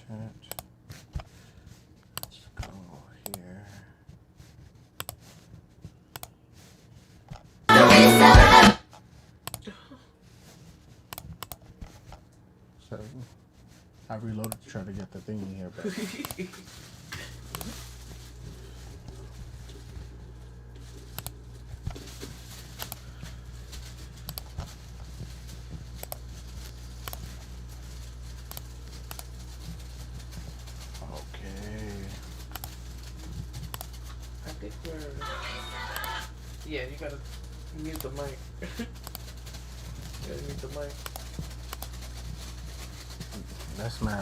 chat. Let's go here. So I reloaded to try to get the thing in here, but okay. I think we're. Yeah, you gotta mute the mic. You gotta mute the mic. That's mad.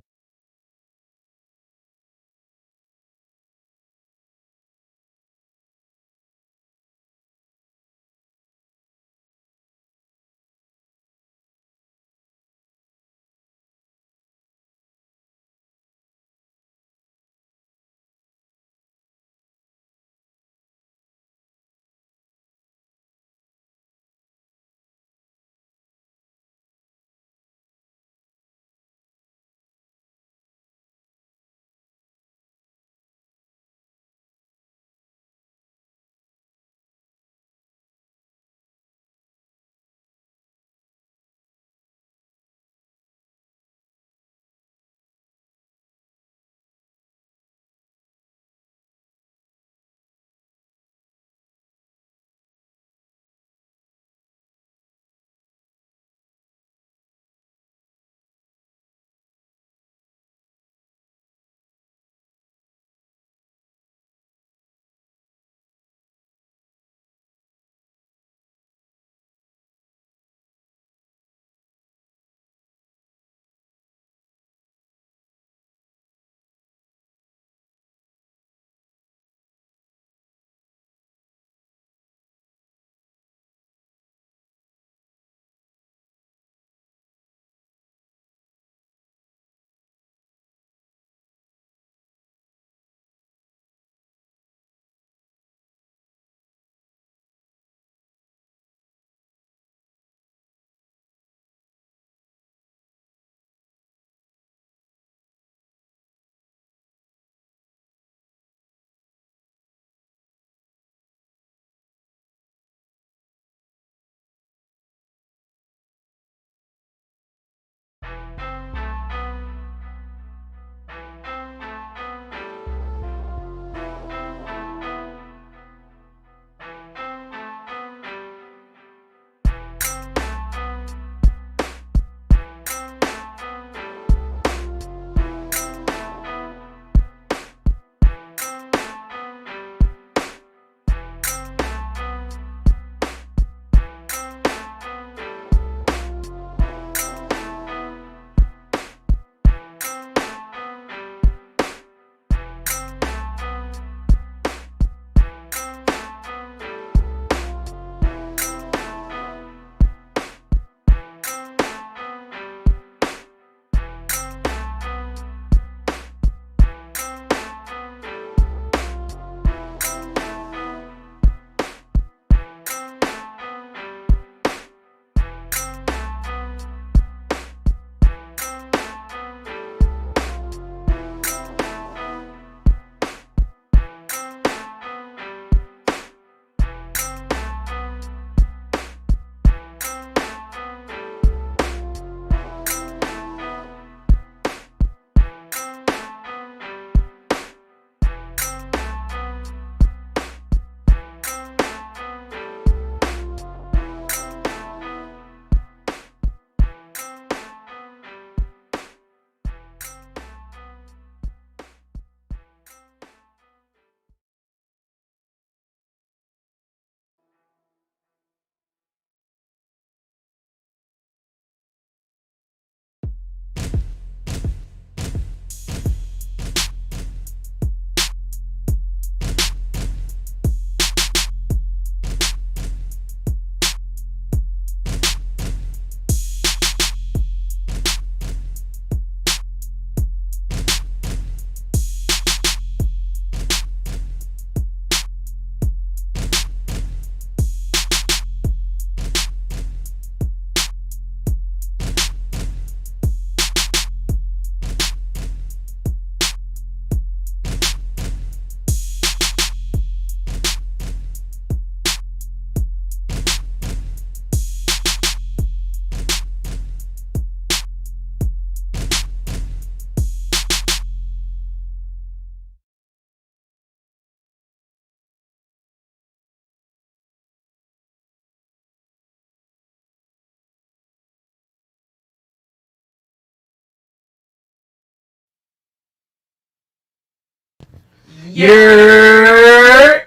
Yeah.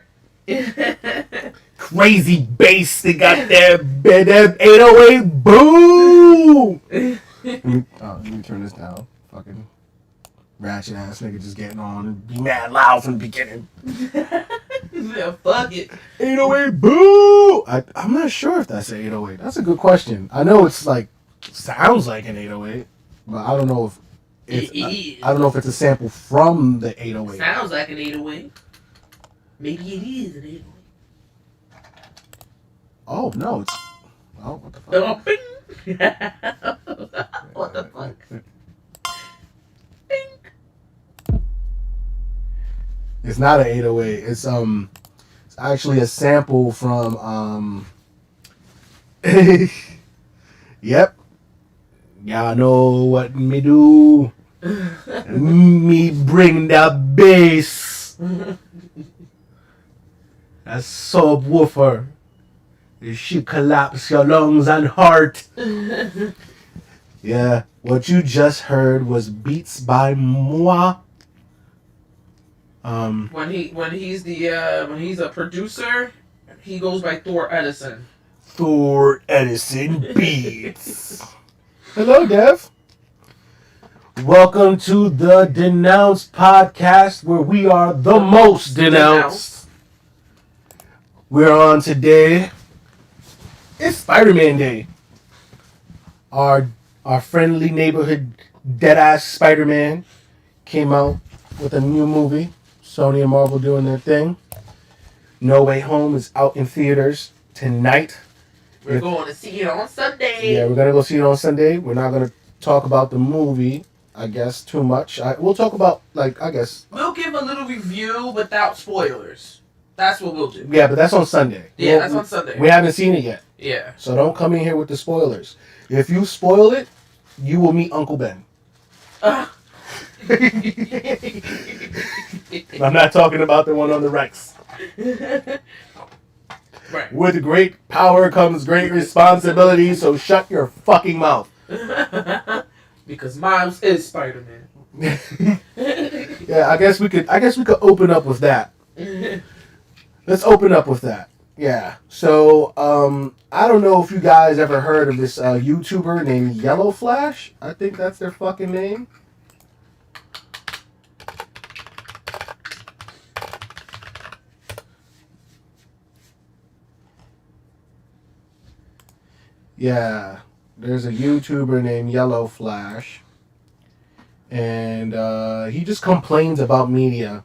Crazy bass. They got that 808 boom. Let me turn this down. Fucking ratchet ass nigga just getting on and be mad loud from the beginning. Yeah, fuck it. 808 boo. I'm not sure if that's an 808. That's a good question. I know it's like sounds like an 808, but I don't know if I don't know if it's a sample from the 808. Sounds like an 808. Maybe it is an 808. Oh no, it's what the fuck? Oh, bing. What the fuck? Bing. It's not an 808. It's actually a sample from Yep. Y'all know what me do. Me bring that bass. That subwoofer. She collapse your lungs and heart. Yeah, what you just heard was Beats by Moi. When he's a producer, he goes by Thor Edison. Thor Edison Beats. Hello, Dev. Welcome to the Denounced podcast, where we are the most denounced. We're on today. It's Spider-Man Day. Our friendly neighborhood dead-ass Spider-Man came out with a new movie. Sony and Marvel doing their thing. No Way Home is out in theaters tonight. We're going to see it on Sunday. Yeah, we're going to go see it on Sunday. We're not going to talk about the movie, I guess, too much. We'll talk about, We'll give a little review without spoilers. That's what we'll do. Yeah, but that's on Sunday. Yeah, that's on Sunday. We haven't seen it yet. Yeah. So don't come in here with the spoilers. If you spoil it, you will meet Uncle Ben. I'm not talking about the one on the Rex. Right. With great power comes great responsibility, so shut your fucking mouth. Because Miles is Spider-Man. Yeah, I guess we could open up with that. Let's open up with that. Yeah. So, I don't know if you guys ever heard of this YouTuber named Yellow Flash. I think that's their fucking name. Yeah. There's a YouTuber named Yellow Flash. And he just complains about media.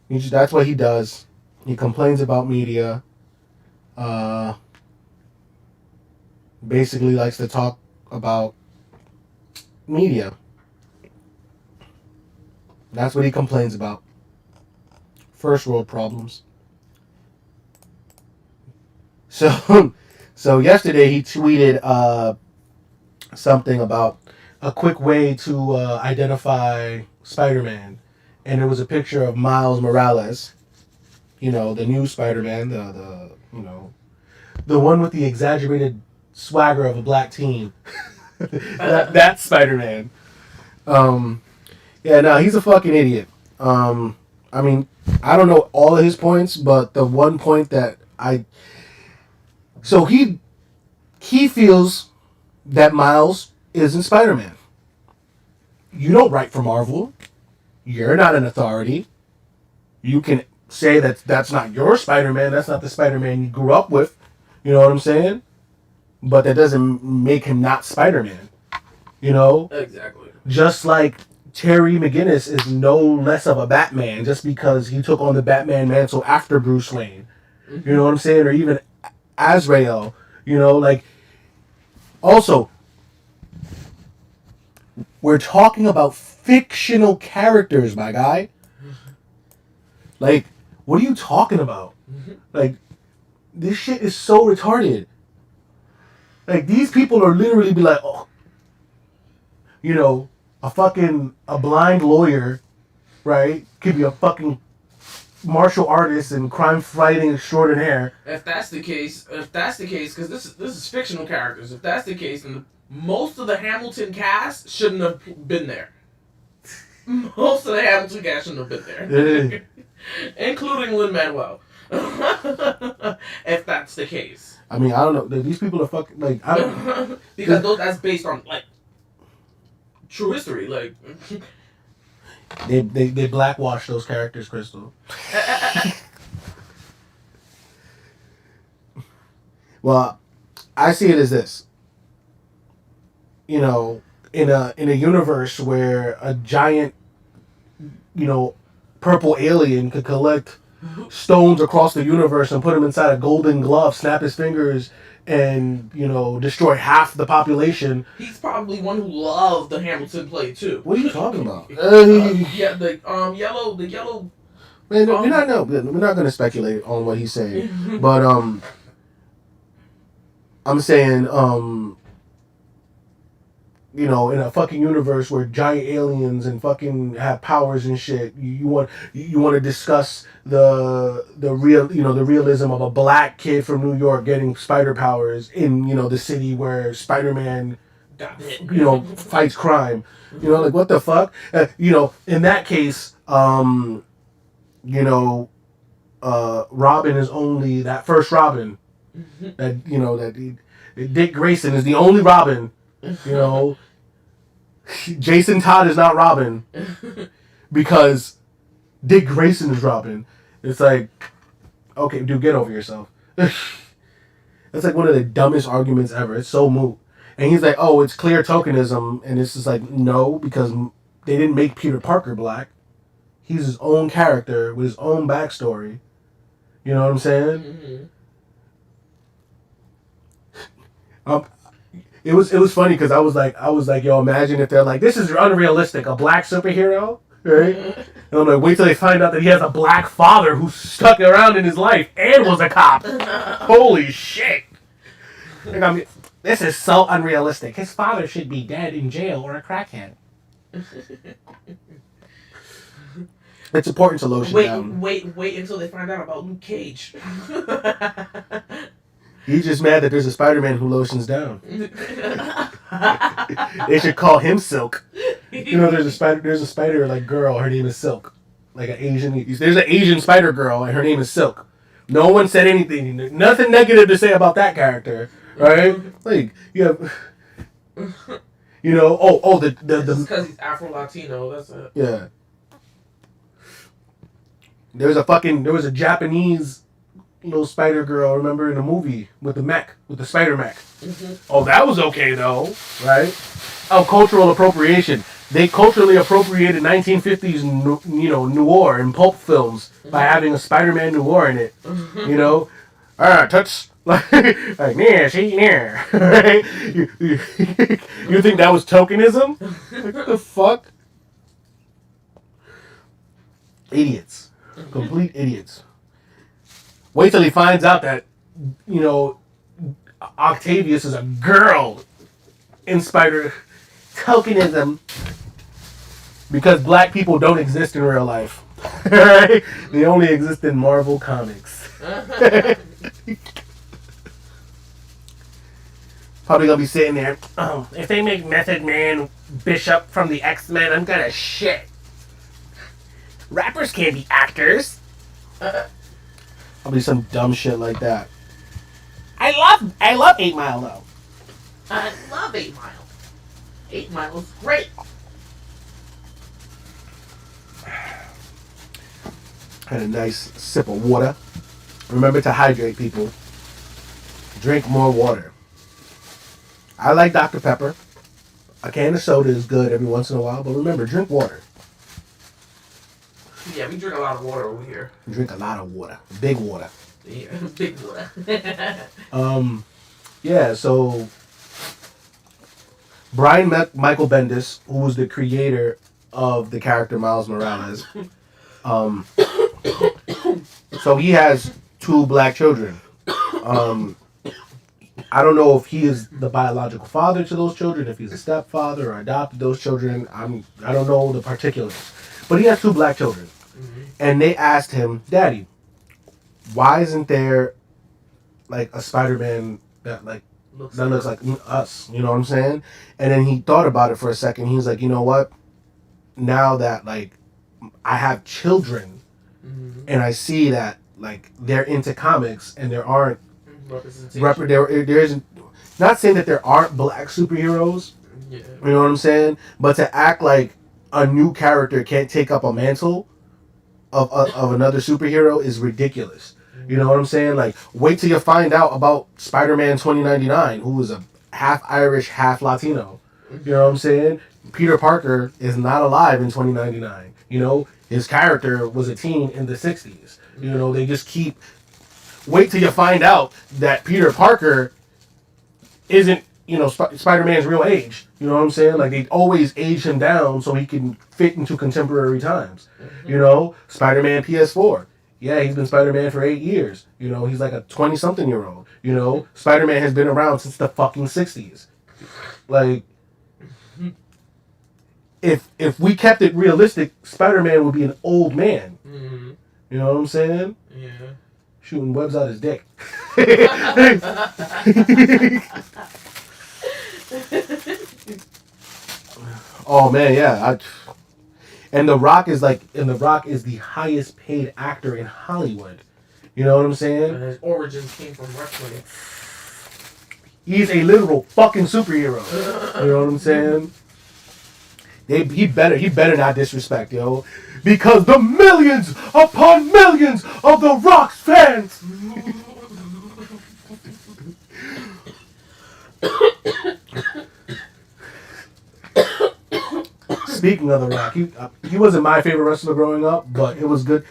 That's what he does. He complains about media. Basically likes to talk about media. That's what he complains about. First world problems. So yesterday he tweeted something about a quick way to identify Spider-Man. And it was a picture of Miles Morales. You know, the new Spider-Man, the one with the exaggerated swagger of a black teen. That's Spider-Man. Yeah, no, he's a fucking idiot. I mean, I don't know all of his points, but the one point that so he feels that Miles isn't Spider-Man. You don't write for Marvel. You're not an authority. You can say that that's not your Spider-Man. That's not the Spider-Man you grew up with. You know what I'm saying? But that doesn't make him not Spider-Man. You know? Exactly. Just like Terry McGinnis is no less of a Batman just because he took on the Batman mantle after Bruce Wayne. Mm-hmm. You know what I'm saying? Or even Azrael. You know, like... Also, we're talking about fictional characters, my guy. Like, what are you talking about? Like, this shit is so retarded. Like, these people are literally be like, oh, you know, a blind lawyer, right? Could be a fucking martial artist and crime fighting extraordinaire. If that's the case, because this is fictional characters. If that's the case, then most of the Hamilton cast shouldn't have been there. Most of the Hamilton cast shouldn't have been there. Including Lin-Manuel. If that's the case. I mean, I don't know. These people are fucking, like... because that's based on, like, true history. Like... They blackwash those characters, Crystal. Well, I see it as this. You know, in a universe where a giant, you know, purple alien could collect stones across the universe and put them inside a golden glove, snap his fingers, and, you know, destroy half the population. He's probably one who loved the Hamilton play too. What are you talking about? Yeah, the yellow. Man, we're not going to speculate on what he's saying, but I'm saying you know, in a fucking universe where giant aliens and fucking have powers and shit, you want to discuss the real, you know, the realism of a black kid from New York getting spider powers in, you know, the city where Spider-Man, you know, fights crime. You know, like, what the fuck? You know, in that case, you know, Robin is only that first Robin. That, you know, Dick Grayson is the only Robin. You know, Jason Todd is not Robin because Dick Grayson is Robin. It's like, okay, dude, get over yourself. That's like one of the dumbest arguments ever. It's so moot. And he's like, oh, it's clear tokenism. And it's just like, no, because they didn't make Peter Parker black. He's his own character with his own backstory. You know what I'm saying? Mm-hmm. It was funny because I was like, yo, imagine if they're like, this is unrealistic, a black superhero, right? And I'm like, wait till they find out that he has a black father who stuck around in his life and was a cop. Holy shit! Like, I mean, this is so unrealistic. His father should be dead in jail or a crackhead. It's important to lotion down. Wait until they find out about Luke Cage. He's just mad that there's a Spider-Man who lotions down. They should call him Silk. You know, there's a spider like girl. Her name is Silk, like an Asian. There's an Asian spider girl, and her name is Silk. No one said anything, nothing negative to say about that character, right? Like, you have, you know, the because he's Afro-Latino. That's it. Yeah. There was a Japanese little spider girl, remember, in the movie with the spider mech. Mm-hmm. Oh, that was okay though, right? Oh, cultural appropriation. They culturally appropriated 1950s, you know, noir and pulp films by having a Spider-Man noir in it. You know, touch like yeah, see yeah. Right? You think that was tokenism? Like, what the fuck? Idiots, complete idiots. Wait till he finds out that, you know, Octavius is a girl in Spider tokenism because black people don't exist in real life. Right? They only exist in Marvel comics. Probably gonna be sitting there. Oh, if they make Method Man Bishop from the X-Men, I'm gonna shit. Rappers can't be actors. Probably some dumb shit like that. I love 8 Mile though. I love 8 Mile. 8 Mile is great. Had a nice sip of water. Remember to hydrate, people. Drink more water. I like Dr. Pepper. A can of soda is good every once in a while, but remember, drink water. Yeah, we drink a lot of water over here. We drink a lot of water. Big water. Yeah, big water. Yeah, so Brian Michael Bendis, who was the creator of the character Miles Morales, so he has 2 black children. I don't know if he is the biological father to those children, if he's a stepfather or adopted those children. I don't know the particulars. But he has 2 black children. Mm-hmm. And they asked him, Daddy, why isn't there like a Spider-Man that looks like us? You know what I'm saying? And then he thought about it for a second. He was like, you know what? now that like I have children and I see that like they're into comics and there aren't there isn't, not saying that there aren't black superheroes, you know what I'm saying, but to act like a new character can't take up a mantle of another superhero is ridiculous. You know what I'm saying? Like, wait till you find out about Spider-Man 2099, who is a half Irish, half Latino. You know what I'm saying? Peter Parker is not alive in 2099. You know, his character was a teen in the 60s. You know, they just keep... Wait till you find out that Peter Parker isn't, you know, Spider-Man's real age. You know what I'm saying? Like, they always age him down so he can fit into contemporary times. You know, Spider-Man PS4. Yeah, he's been Spider-Man for 8 years. You know, he's like a 20-something-year-old. You know, Spider-Man has been around since the fucking 60s. Like, if we kept it realistic, Spider-Man would be an old man. You know what I'm saying? Yeah. Shooting webs out his dick. Oh man, yeah. And The Rock is the highest paid actor in Hollywood. You know what I'm saying? And his origins came from wrestling. He's a literal fucking superhero. You know what I'm saying? He better not disrespect, yo. Because the millions upon millions of The Rock's fans. Speaking of The Rock, he wasn't my favorite wrestler growing up, but it was good.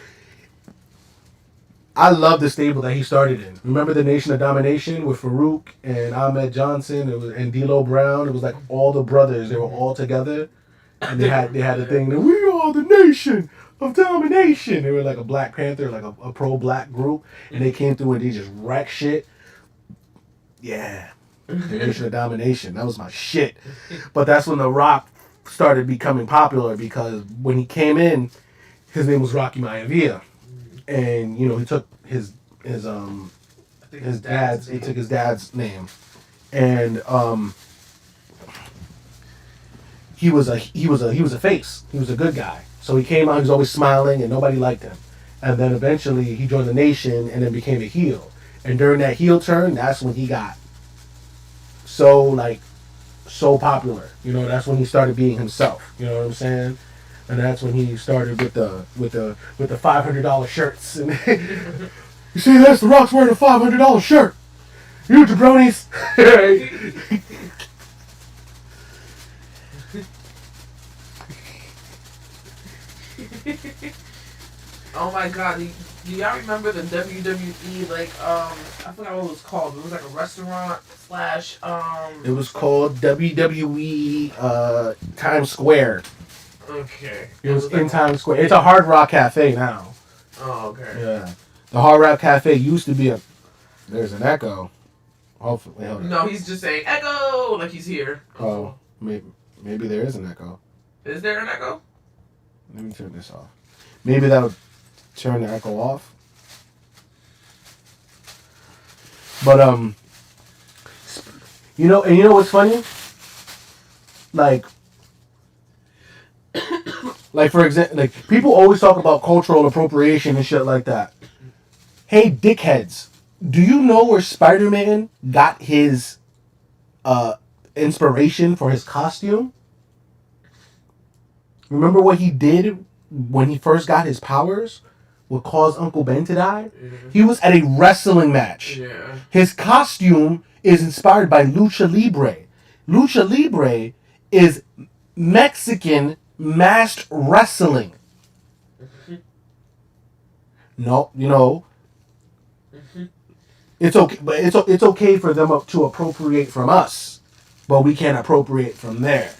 I love the stable that he started in. Remember the Nation of Domination with Farouk and Ahmed Johnson and D'Lo Brown? It was like all the brothers. They were all together. And they had the thing that we are the Nation of Domination. They were like a Black Panther, like a pro-black group. And they came through and they just wrecked shit. Yeah. The Nation of Domination. That was my shit. But that's when The Rock started becoming popular because when he came in, his name was Rocky Maivia. And you know he took his dad's name, and he was a face. He was a good guy. So he came out. He was always smiling, and nobody liked him. And then eventually he joined the Nation, and then became a heel. And during that heel turn, that's when he got so popular. You know, that's when he started being himself. You know what I'm saying? And that's when he started with the $500 shirts. And you see, that's The Rock's wearing a $500 shirt. You jabronis. Oh my god, do y'all remember the WWE, I forgot what it was called. It was like a restaurant slash, It was called WWE Times Square. Okay. It was in Times Square. It's a Hard Rock Cafe now. Oh, okay. Yeah. The Hard Rock Cafe used to be there's an echo. Hopefully. No, he's just saying echo like he's here. Oh, maybe there is an echo. Is there an echo? Let me turn this off. Maybe that'll turn the echo off. But you know what's funny? Like for example, like people always talk about cultural appropriation and shit like that. Hey, dickheads, do you know where Spider-Man got his inspiration for his costume? Remember what he did when he first got his powers? What caused Uncle Ben to die? Mm-hmm. He was at a wrestling match. Yeah. His costume is inspired by Lucha Libre. Lucha Libre is Mexican masked wrestling. Mm-hmm. No, you know, mm-hmm. It's okay, but it's okay for them to appropriate from us, but we can't appropriate from there.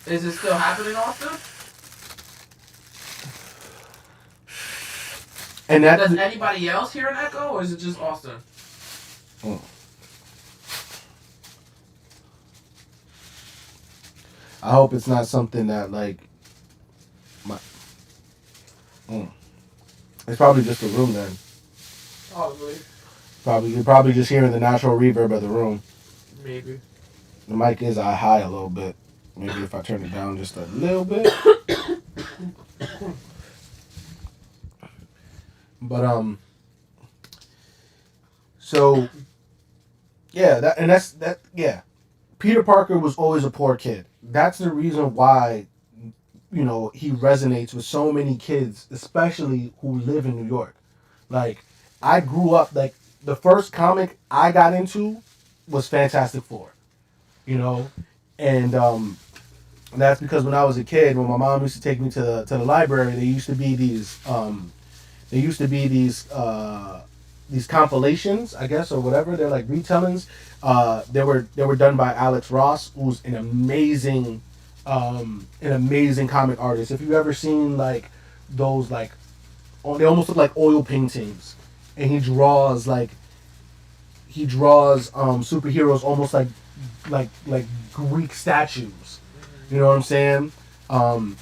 Is it still happening often? And does anybody else hear an echo, or is it just Austin? Mm. I hope it's not something that It's probably just the room then. Probably. You're probably just hearing the natural reverb of the room. Maybe. The mic is high a little bit. Maybe if I turn it down just a little bit. But so yeah, that. Peter Parker was always a poor kid. That's the reason why, he resonates with so many kids, especially who live in New York. Like, I grew up, like, the first comic I got into was Fantastic Four, you know? And that's because when I was a kid, when my mom used to take me to the library, there used to be these compilations, I guess, or whatever. They're like retellings. They were done by Alex Ross, who's an amazing comic artist. If you've ever seen like those like, they almost look like oil paintings, and he draws superheroes almost like Greek statues. You know what I'm saying? Um,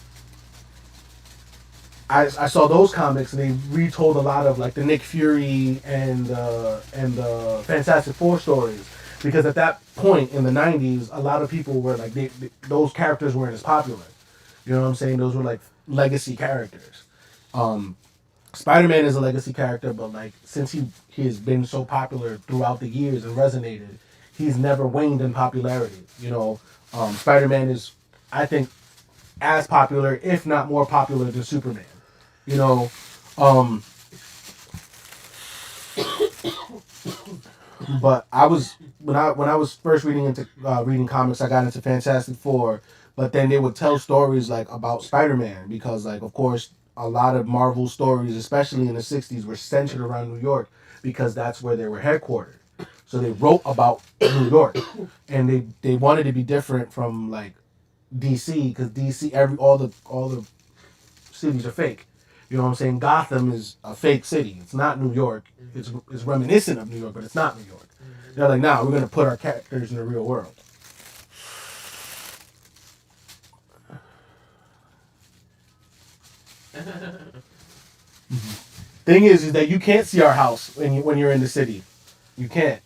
I saw those comics and they retold a lot of like the Nick Fury and the Fantastic Four stories, because at that point in the '90s, a lot of people were like those characters weren't as popular. You know what I'm saying? Those were like legacy characters. Um, Spider-Man is a legacy character, but like since he has been so popular throughout the years and resonated, he's never waned in popularity. Spider-Man is, I think, as popular, if not more popular than Superman. You know, um, but I was when I was first reading comics, I got into Fantastic Four, but then they would tell stories like about Spider-Man, because like of course a lot of Marvel stories, especially in the '60s, were centered around New York because that's where they were headquartered. So they wrote about New York, and they wanted to be different from like DC, because DC all the cities are fake. You know what I'm saying? Gotham is a fake city. It's not New York. It's reminiscent of New York, but it's not New York. They're like, nah, we're gonna put our characters in the real world. Thing is that you can't see our house when you're in the city. You can't.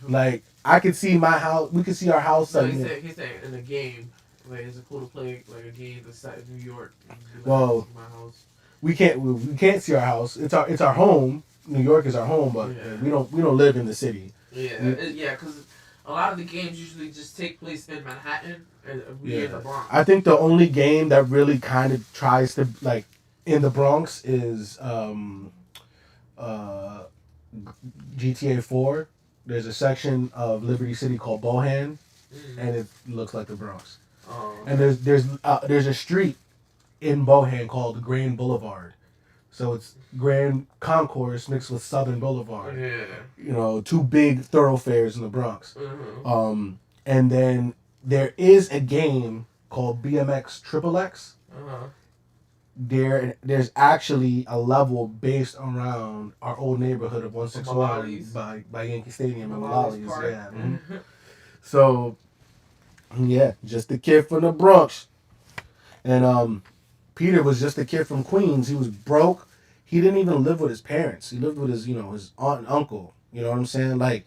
Like I could see my house. We could see our house. No, he said in a game. Like, is it cool to play like a game that's set in New York? Like, well, my house. We can't see our house. It's our home. New York is our home, but we don't live in the city. Yeah, because a lot of the games usually just take place in Manhattan, and we in the Bronx. I think the only game that really kind of tries to like in the Bronx is GTA 4. There's a section of Liberty City called Bohan, and it looks like the Bronx. Oh. And there's a street in Bohan called the Grand Boulevard. So it's Grand Concourse mixed with Southern Boulevard. Yeah. Two big thoroughfares in the Bronx. Mm-hmm. And then there is a game called BMX Triple X. Uh-huh. There's actually a level based around our old neighborhood of 161 by Yankee Stadium and Malali's. Yeah. Mm-hmm. So, yeah, just a kid from the Bronx. And Peter was just a kid from Queens. He was broke. He didn't even live with his parents. He lived with his aunt and uncle. You know what I'm saying? Like,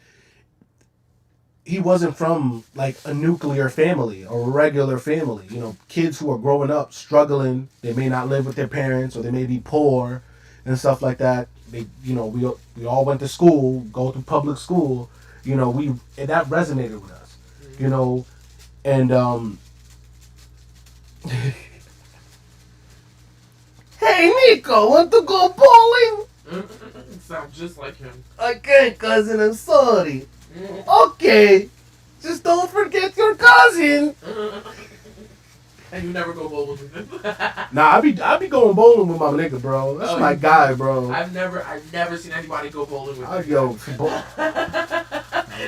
he wasn't from like a nuclear family or a regular family. Kids who are growing up struggling. They may not live with their parents, or they may be poor and stuff like that. We all went to school, go to public school. And that resonated with us. And hey, Nico, want to go bowling? Sounds just like him. Okay, cousin, I'm sorry. Okay, just don't forget your cousin. And you never go bowling with him. Nah, I be going bowling with my nigga, bro. That's my guy, bro. I've never seen anybody go bowling with him. Yo,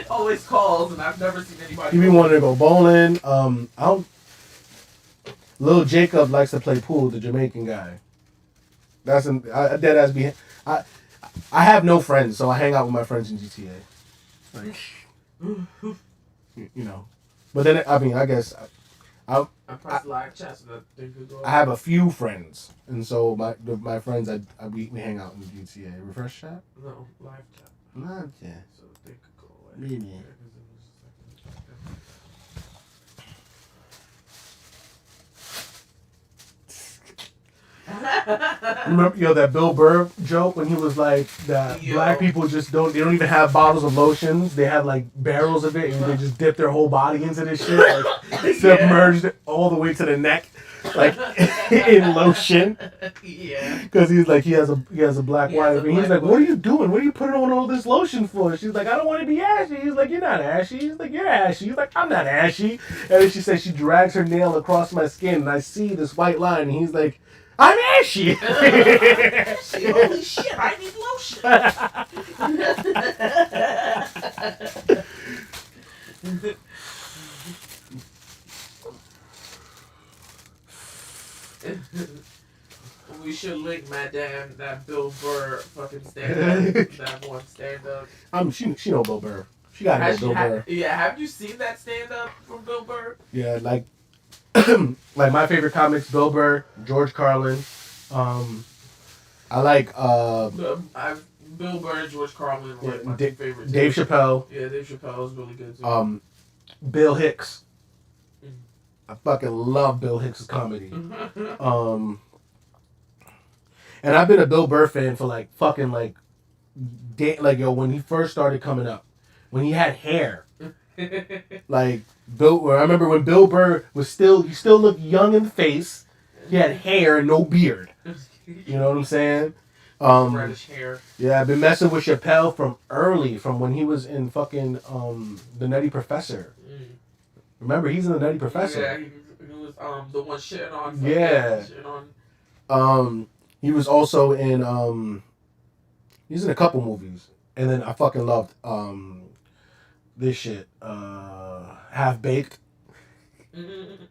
always calls, and I've never seen anybody. He be wanting to go bowling. Lil Jacob likes to play pool, the Jamaican guy. That's dead ass be. I have no friends, so I hang out with my friends in GTA. Like, But then I guess I press live chat so that they could go. I have a few friends, and so my friends we hang out in GTA. Refresh chat? No, live chat. Live chat. So they could go away. Maybe. Remember, that Bill Burr joke when he was like that black people just don't even have bottles of lotions. They have like barrels of it and they just dip their whole body into this shit, like submerged all the way to the neck, like in lotion. Yeah. Because he's like he has a black wife and he's like, what are you doing? What are you putting on all this lotion for? She's like, I don't want to be ashy. He's like, you're not ashy. He's like, you're ashy. He's like, I'm not ashy. And then she says she drags her nail across my skin and I see this white line and he's like, I'm ashy. Holy shit, I need lotion. We should link that Bill Burr fucking stand up. That one stand up. She know Bill Burr. She got to know Bill Burr. Yeah, have you seen that stand up from Bill Burr? Yeah, like like my favorite comics, Bill Burr, George Carlin. I like Bill Burr and George Carlin are like my favorites. Dave Chappelle. Yeah, Dave Chappelle is really good too. Bill Hicks. I fucking love Bill Hicks' comedy. And I've been a Bill Burr fan for like fucking like when he first started coming up, when he had hair. Like I remember when Bill Burr he still looked young in the face. He had hair and no beard. You know what I'm saying? Reddish hair. Yeah, I've been messing with Chappelle from when he was in fucking The Nutty Professor. Remember, he's in The Nutty Professor. Yeah, he was the one shitting on. Yeah. Shitting on. He was also in he's in a couple movies, and then I fucking loved this shit Half Baked. And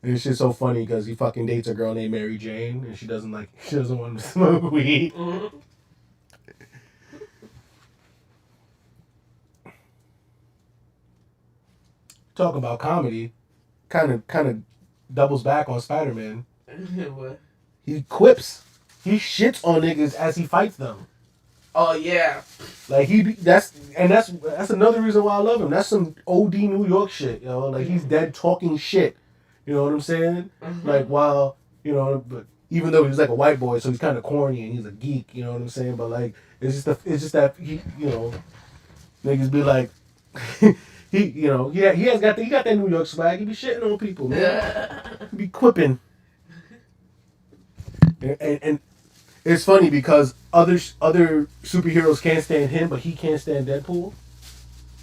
it's just so funny because he fucking dates a girl named Mary Jane, and she doesn't want to smoke weed. Talking about comedy, kind of doubles back on Spider-Man. What? He quips. He shits on niggas as he fights them. Oh yeah. Like that's another reason why I love him. That's some OD New York shit, yo. Like he's dead talking shit. You know what I'm saying? Like while but even though he's like a white boy, so he's kind of corny and he's a geek. You know what I'm saying? But like it's just that he niggas be like he got that New York swag. He be shitting on people, man. He be quipping. And it's funny because other superheroes can't stand him, but he can't stand Deadpool.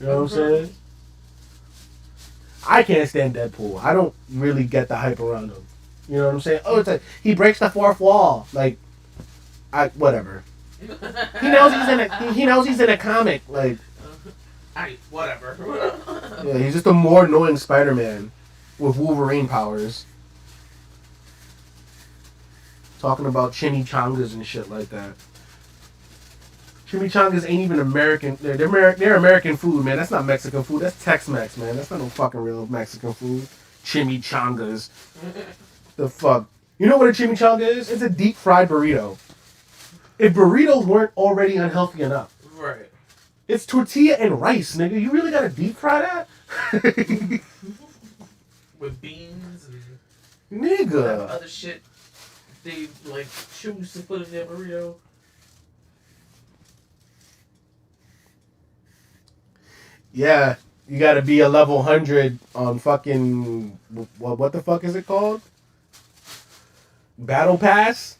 You know what I'm saying? I can't stand Deadpool. I don't really get the hype around him. You know what I'm saying? Oh, it's like he breaks the fourth wall. Like, whatever. He knows he's in a comic. Like, whatever. Yeah, he's just a more annoying Spider-Man with Wolverine powers. Talking about chimichangas and shit like that. Chimichangas ain't even American. They're American food, man. That's not Mexican food. That's Tex-Mex, man. That's not no fucking real Mexican food. Chimichangas. The fuck? You know what a chimichanga is? It's a deep fried burrito. If burritos weren't already unhealthy enough. Right. It's tortilla and rice, nigga. You really gotta deep fry that? With beans and nigga. Other shit they like choose to put in their burrito. Yeah, you gotta be a level 100 on fucking what the fuck is it called? Battle Pass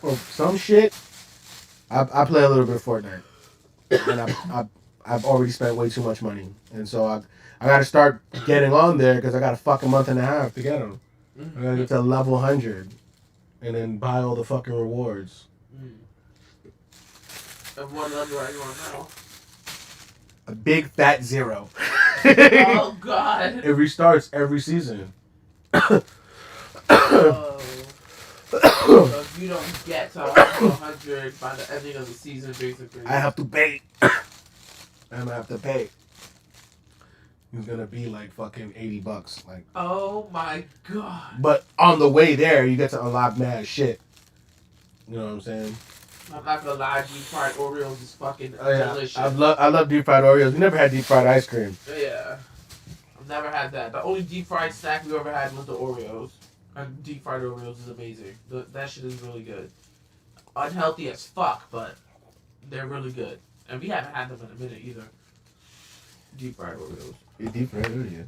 or some shit. I play a little bit of Fortnite, and I've already spent way too much money, and so I gotta start getting on there because I got a fucking month and a half to get them. I gotta get to level 100, and then buy all the fucking rewards. And what number are you on now? A big fat 0. Oh God! It restarts every season. So if you don't get to 100 by the ending of the season, basically, I have to pay. I'm gonna have to pay. It's gonna be like fucking $80, like. Oh my God! But on the way there, you get to unlock mad shit. You know what I'm saying? I'm not gonna lie, deep fried Oreos is fucking delicious. I love deep fried Oreos. We never had deep fried ice cream. Yeah, I've never had that. The only deep fried snack we ever had was the Oreos. Deep fried Oreos is amazing. That shit is really good. Unhealthy as fuck, but they're really good. And we haven't had them in a minute either. Deep fried Oreos. Yeah, deep fried Oreo.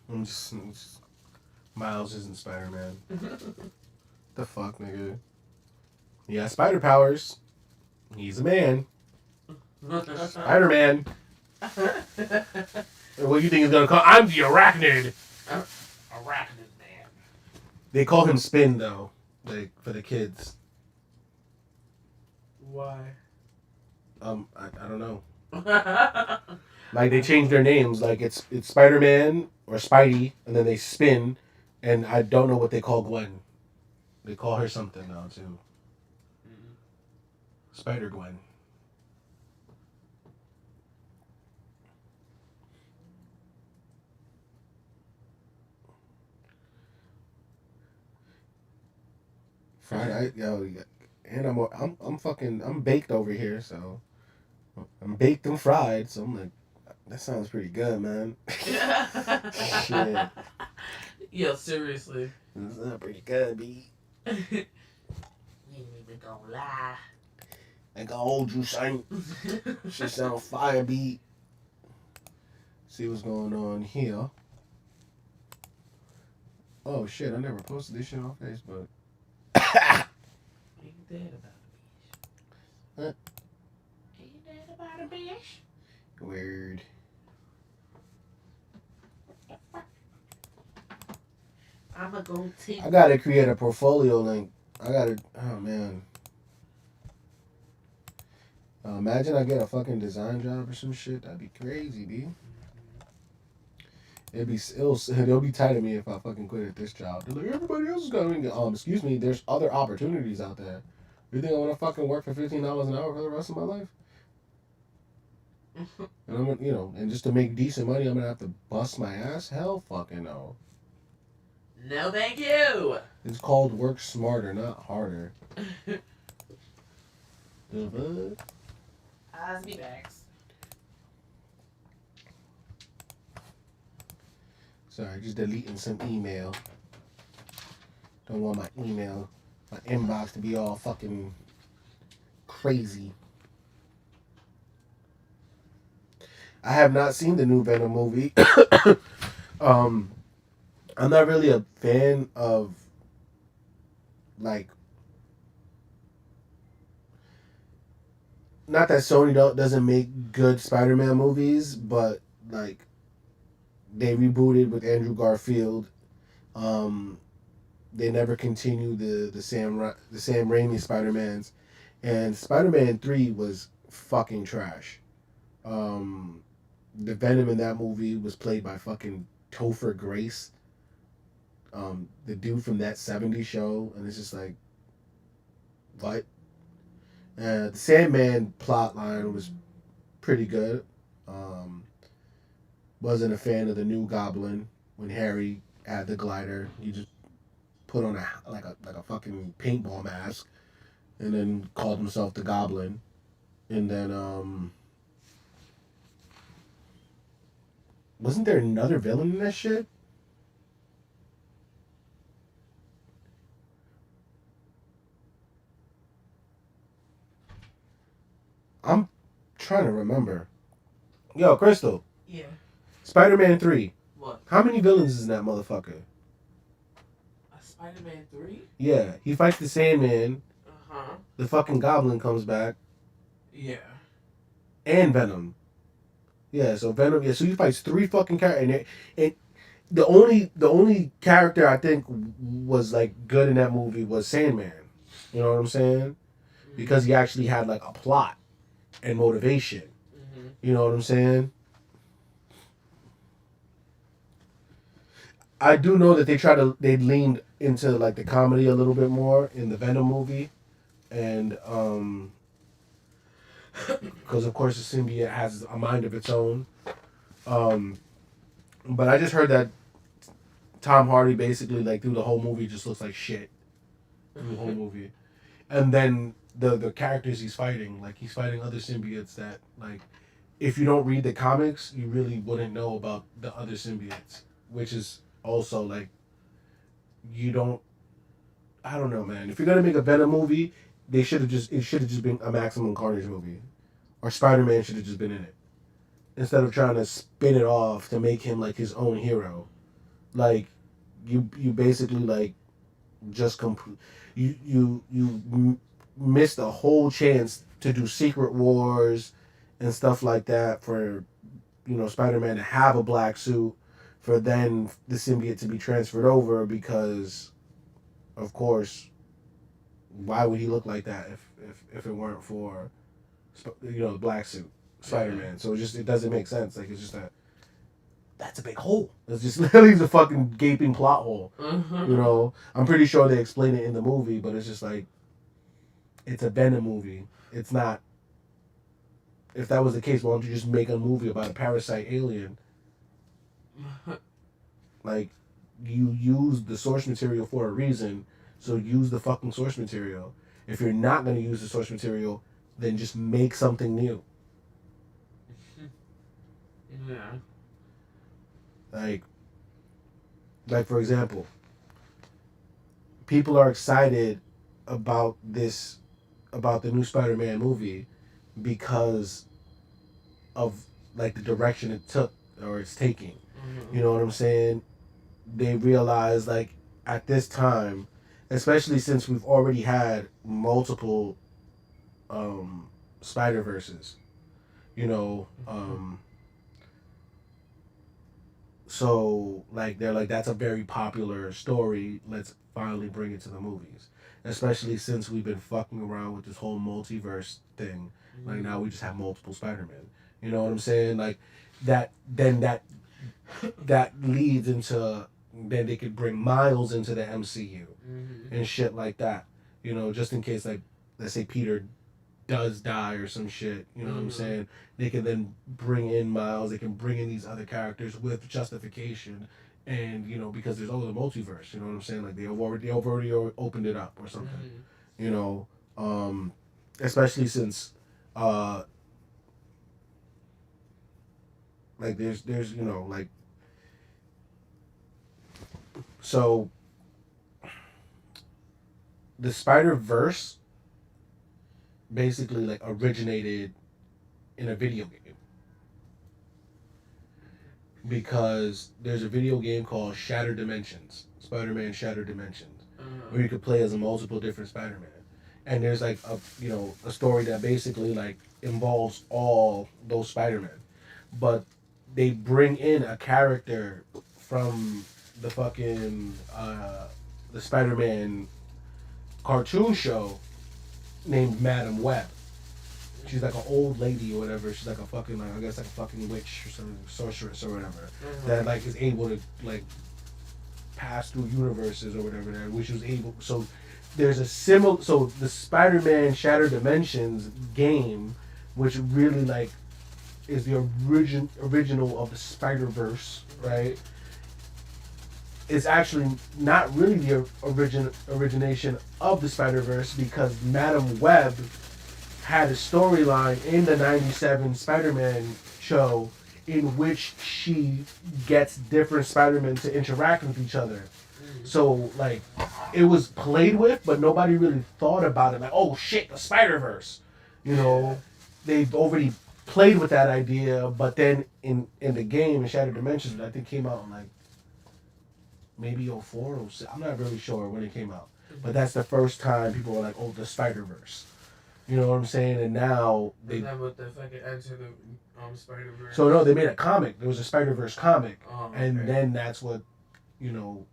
I'm just Miles isn't Spider-Man. The fuck, nigga? Yeah, spider powers. He's a man. Spider-Man. What do you think is gonna call? I'm the arachnid. Arachnid man. They call him Spin though, like for the kids. Why? I don't know. Like they change their names. Like it's Spider-Man or Spidey, and then they Spin, and I don't know what they call Gwen. They call her something now too. Spider Gwen. Friday, yo, and I'm baked over here, so I'm baked and fried. So I'm like, that sounds pretty good, man. Shit, Yo, seriously. this is pretty good, B. You ain't even gonna lie. I got hold you, son. Shit sound fire, B. See what's going on here. Oh shit, I never posted this shit on Facebook. Ain't that about a bitch? Huh? Ain't that about a bitch? Weird. I'ma go take. I gotta create a portfolio link. Oh man. Imagine I get a fucking design job or some shit. That'd be crazy, B. They'll be tired of me if I fucking quit at this job. They're like, everybody else is going. Excuse me. There's other opportunities out there. You think I want to fucking work for $15 an hour for the rest of my life? And I'm, and just to make decent money, I'm gonna have to bust my ass. Hell, fucking no. No, thank you. It's called work smarter, not harder. Osby bags. Sorry, just deleting some email. Don't want my inbox to be all fucking crazy. I have not seen the new Venom movie. I'm not really a fan of like. Not that Sony doesn't make good Spider-Man movies, but like they rebooted with Andrew Garfield. They never continued the Sam Raimi Spider-Mans, and Spider-Man 3 was fucking trash. The Venom in that movie was played by fucking Topher Grace, the dude from that '70s show, and it's just like, what? The Sandman plot line was pretty good. Wasn't a fan of the new Goblin when Harry had the glider. He just put on a fucking paintball mask, and then called himself the Goblin, and then wasn't there another villain in that shit? I'm trying to remember. Yo, Crystal. Yeah. Spider-Man 3. What? How many villains is in that motherfucker? A Spider-Man 3? Yeah, he fights the Sandman. Uh-huh. The fucking Goblin comes back. Yeah. And Venom. Yeah, so Venom. Yeah, so he fights 3 fucking characters. And the only character I think was like good in that movie was Sandman. You know what I'm saying? Because he actually had like a plot and motivation. Mm-hmm. You know what I'm saying? I do know that they leaned into like the comedy a little bit more in the Venom movie, and because of course the symbiote has a mind of its own, but I just heard that Tom Hardy basically like through the whole movie just looks like shit through the whole movie. And then the characters he's fighting, like he's fighting other symbiotes that like if you don't read the comics, you really wouldn't know about the other symbiotes, which is also like you don't. I don't know, man. If you're gonna make a Venom movie, it should have just been a Maximum Carnage movie, or Spider-Man should have just been in it instead of trying to spin it off to make him like his own hero. Like you basically like just missed a whole chance to do Secret Wars and stuff like that for Spider-Man to have a black suit for then the symbiote to be transferred over because of course why would he look like that if it weren't for the black suit Spider-Man. So it doesn't make sense. Like it's just that's a big hole. It's just literally a fucking gaping plot hole. I'm pretty sure they explain it in the movie, but it's just like it's a Venom movie. It's not. If that was the case, why don't you just make a movie about a parasite alien? Like you use the source material for a reason, so use the fucking source material. If you're not gonna use the source material, then just make something new. Yeah. Like for example, people are excited about the new Spider-Man movie because of like the direction it took or it's taking. You know what I'm saying? They realize like at this time, especially since we've already had multiple Spider-Verses, so like they're like that's a very popular story. Let's finally bring it to the movies. Especially since we've been fucking around with this whole multiverse thing. Like now we just have multiple Spider-Man. You know what I'm saying? Like that leads into then they could bring Miles into the MCU and shit like that. Just in case like let's say Peter does die or some shit, what I'm saying? They can then bring in Miles, they can bring in these other characters with justification and because there's all the multiverse, you know what I'm saying? Like they've already opened it up or something. Especially since like there's like so the Spider-Verse basically like originated in a video game because there's a video game called Shattered Dimensions, Spider-Man Shattered Dimensions, where you could play as a multiple different Spider-Man, and there's like a story that basically like involves all those Spider-Men, but they bring in a character from the fucking the Spider-Man cartoon show named Madam Web. She's like an old lady or whatever. She's like a fucking like I guess like a fucking witch or some sorceress or whatever that like is able to like pass through universes or whatever. Which was able. So there's a similar. So the Spider-Man Shattered Dimensions game, which really like is the original of the Spider-Verse, right? It's actually not really the origination of the Spider-Verse because Madam Web had a storyline in the 97 Spider-Man show in which she gets different Spider-Men to interact with each other. So, like, it was played with, but nobody really thought about it. Like, oh, shit, the Spider-Verse. They've already played with that idea, but then in the game, in Shattered Dimensions, I think came out in, like, maybe 04 or 06. I'm not really sure when it came out. But that's the first time people were like, oh, the Spider-Verse. You know what I'm saying? And now they. Isn't that what the fucking Enter the Spider-Verse? So no, they made a comic. There was a Spider-Verse comic, and okay. then that's what,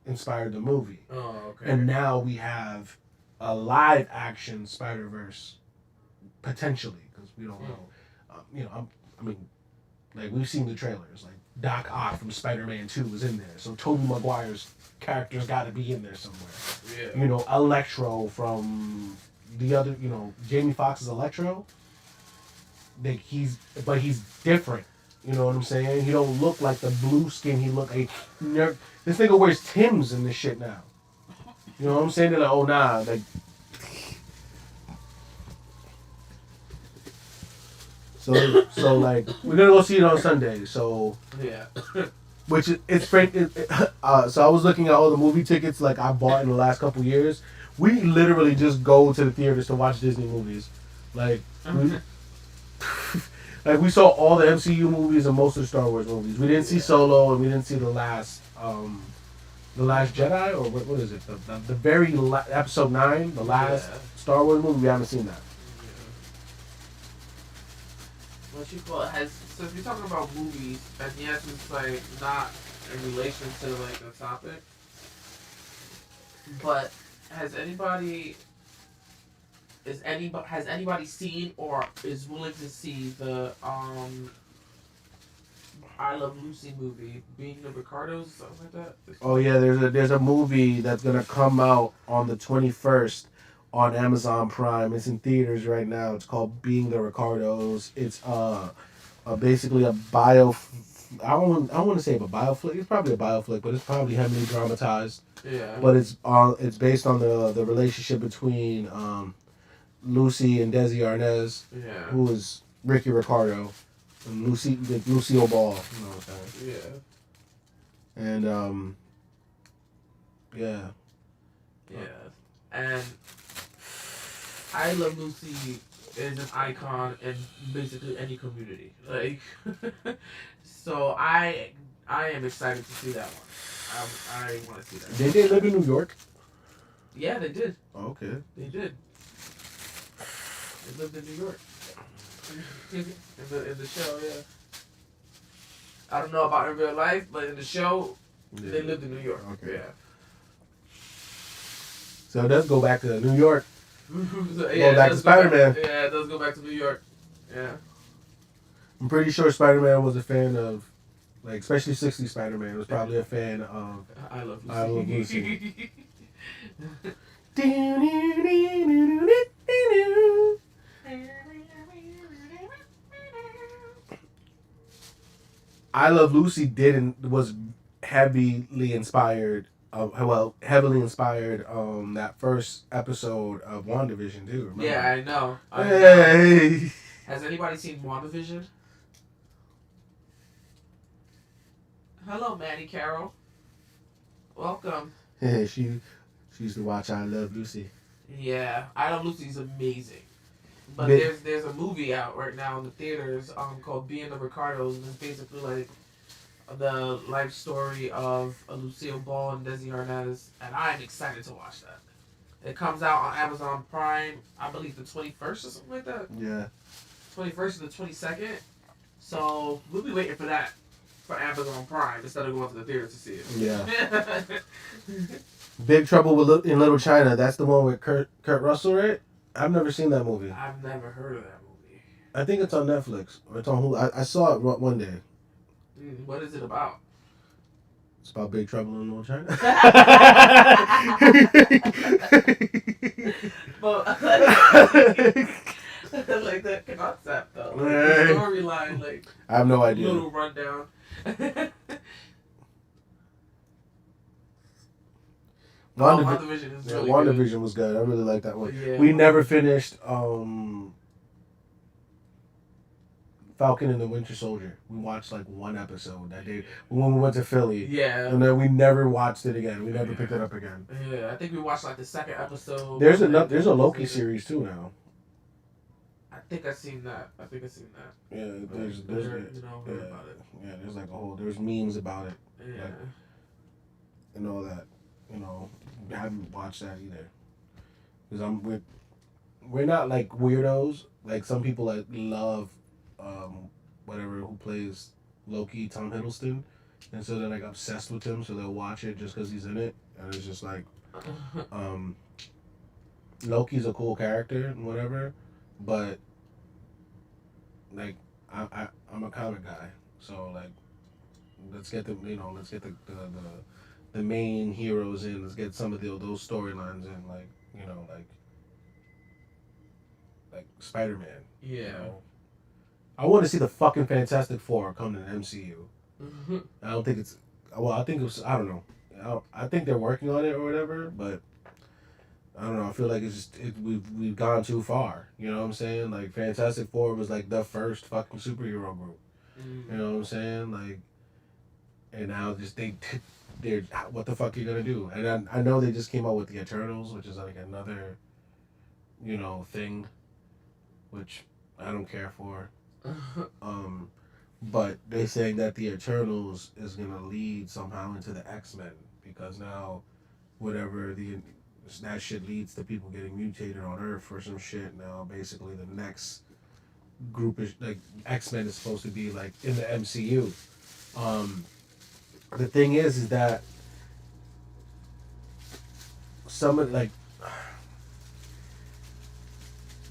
inspired the movie. Oh, okay. And now we have a live-action Spider-Verse, potentially, because we don't know. I mean, like we've seen the trailers. Like Doc Ock from Spider-Man 2 was in there, so Tobey Maguire's character's got to be in there somewhere. Yeah. Electro from the other, Jamie Foxx's Electro. He's different. You know what I'm saying? He don't look like the blue skin. He look like this nigga wears Timbs and this shit now. You know what I'm saying? They're like, oh nah, like So like we're gonna go see it on Sunday. So Yeah. which it's frank. So I was looking at all the movie tickets like I bought in the last couple years. We literally just go to the theaters to watch Disney movies, like we, like we saw all the MCU movies and most of the Star Wars movies. We didn't see Solo and we didn't see the Last Jedi, or what is it? The very episode 9, the last Star Wars movie. We haven't seen that. What you call it has, so if you're talking about movies, and yes, it's like not in relation to like the topic, but has anybody seen or is willing to see the I Love Lucy movie, Being the Ricardos, something like that? Oh yeah, there's a movie that's gonna come out on the 21st on Amazon Prime. It's in theaters right now. It's called Being the Ricardos. It's basically a bio. I don't want to say a bioflick. It's probably a bioflick, but it's probably heavily dramatized. Yeah. But it's based on the relationship between Lucy and Desi Arnaz, who is Ricky Ricardo, and Lucille Ball. You know what I'm saying? Yeah. And yeah. Yeah. And I Love Lucy is an icon in basically any community. Like, so I am excited to see that one. I want to see that. Did they live in New York? Yeah, they did. Oh, okay. They did. They lived in New York. in the show, yeah. I don't know about in real life, but in the show, they lived in New York. Okay. Yeah. So it does go back to New York. So, go back to Spider-Man. Yeah, it does go back to New York. Yeah. I'm pretty sure Spider-Man was a fan of, like, especially 60s Spider-Man was probably a fan of I Love Lucy. I Love Lucy. I Love Lucy was heavily inspired. Heavily inspired that first episode of WandaVision too. Remember? Yeah, I know. Hey. Has anybody seen WandaVision? Hello, Maddie Carroll. Welcome. Yeah, she used to watch I Love Lucy. Yeah, I Love Lucy is amazing. But there's a movie out right now in the theaters called Being the Ricardos, and it's basically like the life story of Lucille Ball and Desi Arnaz, and I'm excited to watch that. It comes out on Amazon Prime, I believe the 21st or something like that. Yeah. 21st and the 22nd. So we'll be waiting for that for Amazon Prime instead of going to the theater to see it. Yeah. Big Trouble in Little China. That's the one with Kurt Russell, right? I've never seen that movie. I've never heard of that movie. I think it's on Netflix. Or it's on Hulu. I saw it one day. What is it about? It's about Big Trouble in Little China. But like that concept though, like the storyline, like I have no idea. Little rundown. WandaVision is really WandaVision good. Was good. I really like that one. Yeah. We never finished Falcon and the Winter Soldier. We watched like one episode that day when we went to Philly. Yeah. And then we never watched it again. We never picked it up again. Yeah, I think we watched like the second episode. There's a Loki series too now. I think I've seen that. Yeah, there's heard about it. Yeah, there's like there's memes about it. Yeah. Like, and all that. I haven't watched that either. Because we're not like weirdos. Like some people that love whatever who plays Loki, Tom Hiddleston, and so they're like obsessed with him, so they'll watch it just because he's in it, and it's just like Loki's a cool character and whatever, but like I'm a comic guy, so like let's get the main heroes in, let's get some of those storylines in, like like Spider-Man. Yeah. I want to see the fucking Fantastic Four come to the MCU. Mm-hmm. I don't think it's. Well, I think it was. I don't know. I think they're working on it or whatever, but I don't know. I feel like we've gone too far. You know what I'm saying? Like Fantastic Four was like the first fucking superhero group. You know what I'm saying? Like, and now just they're what the fuck are you gonna do? And I know they just came out with the Eternals, which is like another thing, which I don't care for. But they saying that the Eternals is gonna lead somehow into the X-Men because now whatever that shit leads to people getting mutated on Earth for some shit. Now basically the next group is like X-Men is supposed to be like in the MCU. The thing is that some of like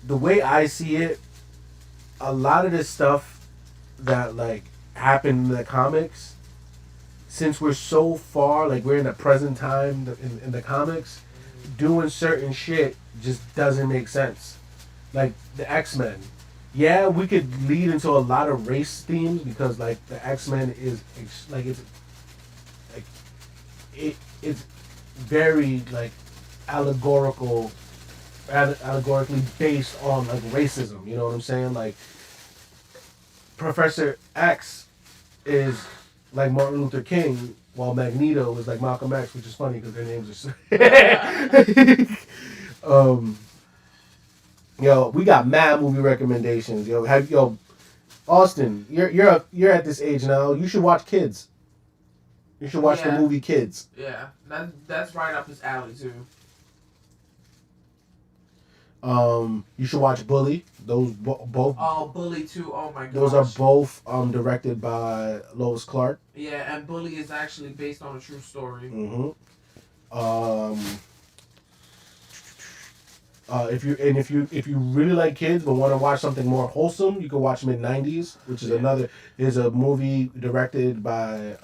the way I see it, a lot of this stuff that like happened in the comics, since we're so far, like we're in the present time in the comics, doing certain shit just doesn't make sense. Like the X-Men. Yeah, we could lead into a lot of race themes because like the X-Men is like it's very like allegorically based on like racism. You know what I'm saying? Like Professor X is like Martin Luther King, while Magneto is like Malcolm X, which is funny because their names are. Yo, we got mad movie recommendations. Yo, Austin, you're at this age now. You should watch Kids. You should watch the movie Kids. Yeah, that's right up his alley too. You should watch Bully. Those both. Oh, Bully too. Oh my god. Those are both directed by Lois Clark. Yeah, and Bully is actually based on a true story. Mm-hmm. If you really like kids but want to watch something more wholesome, you can watch Mid-90s, which is another is a movie directed by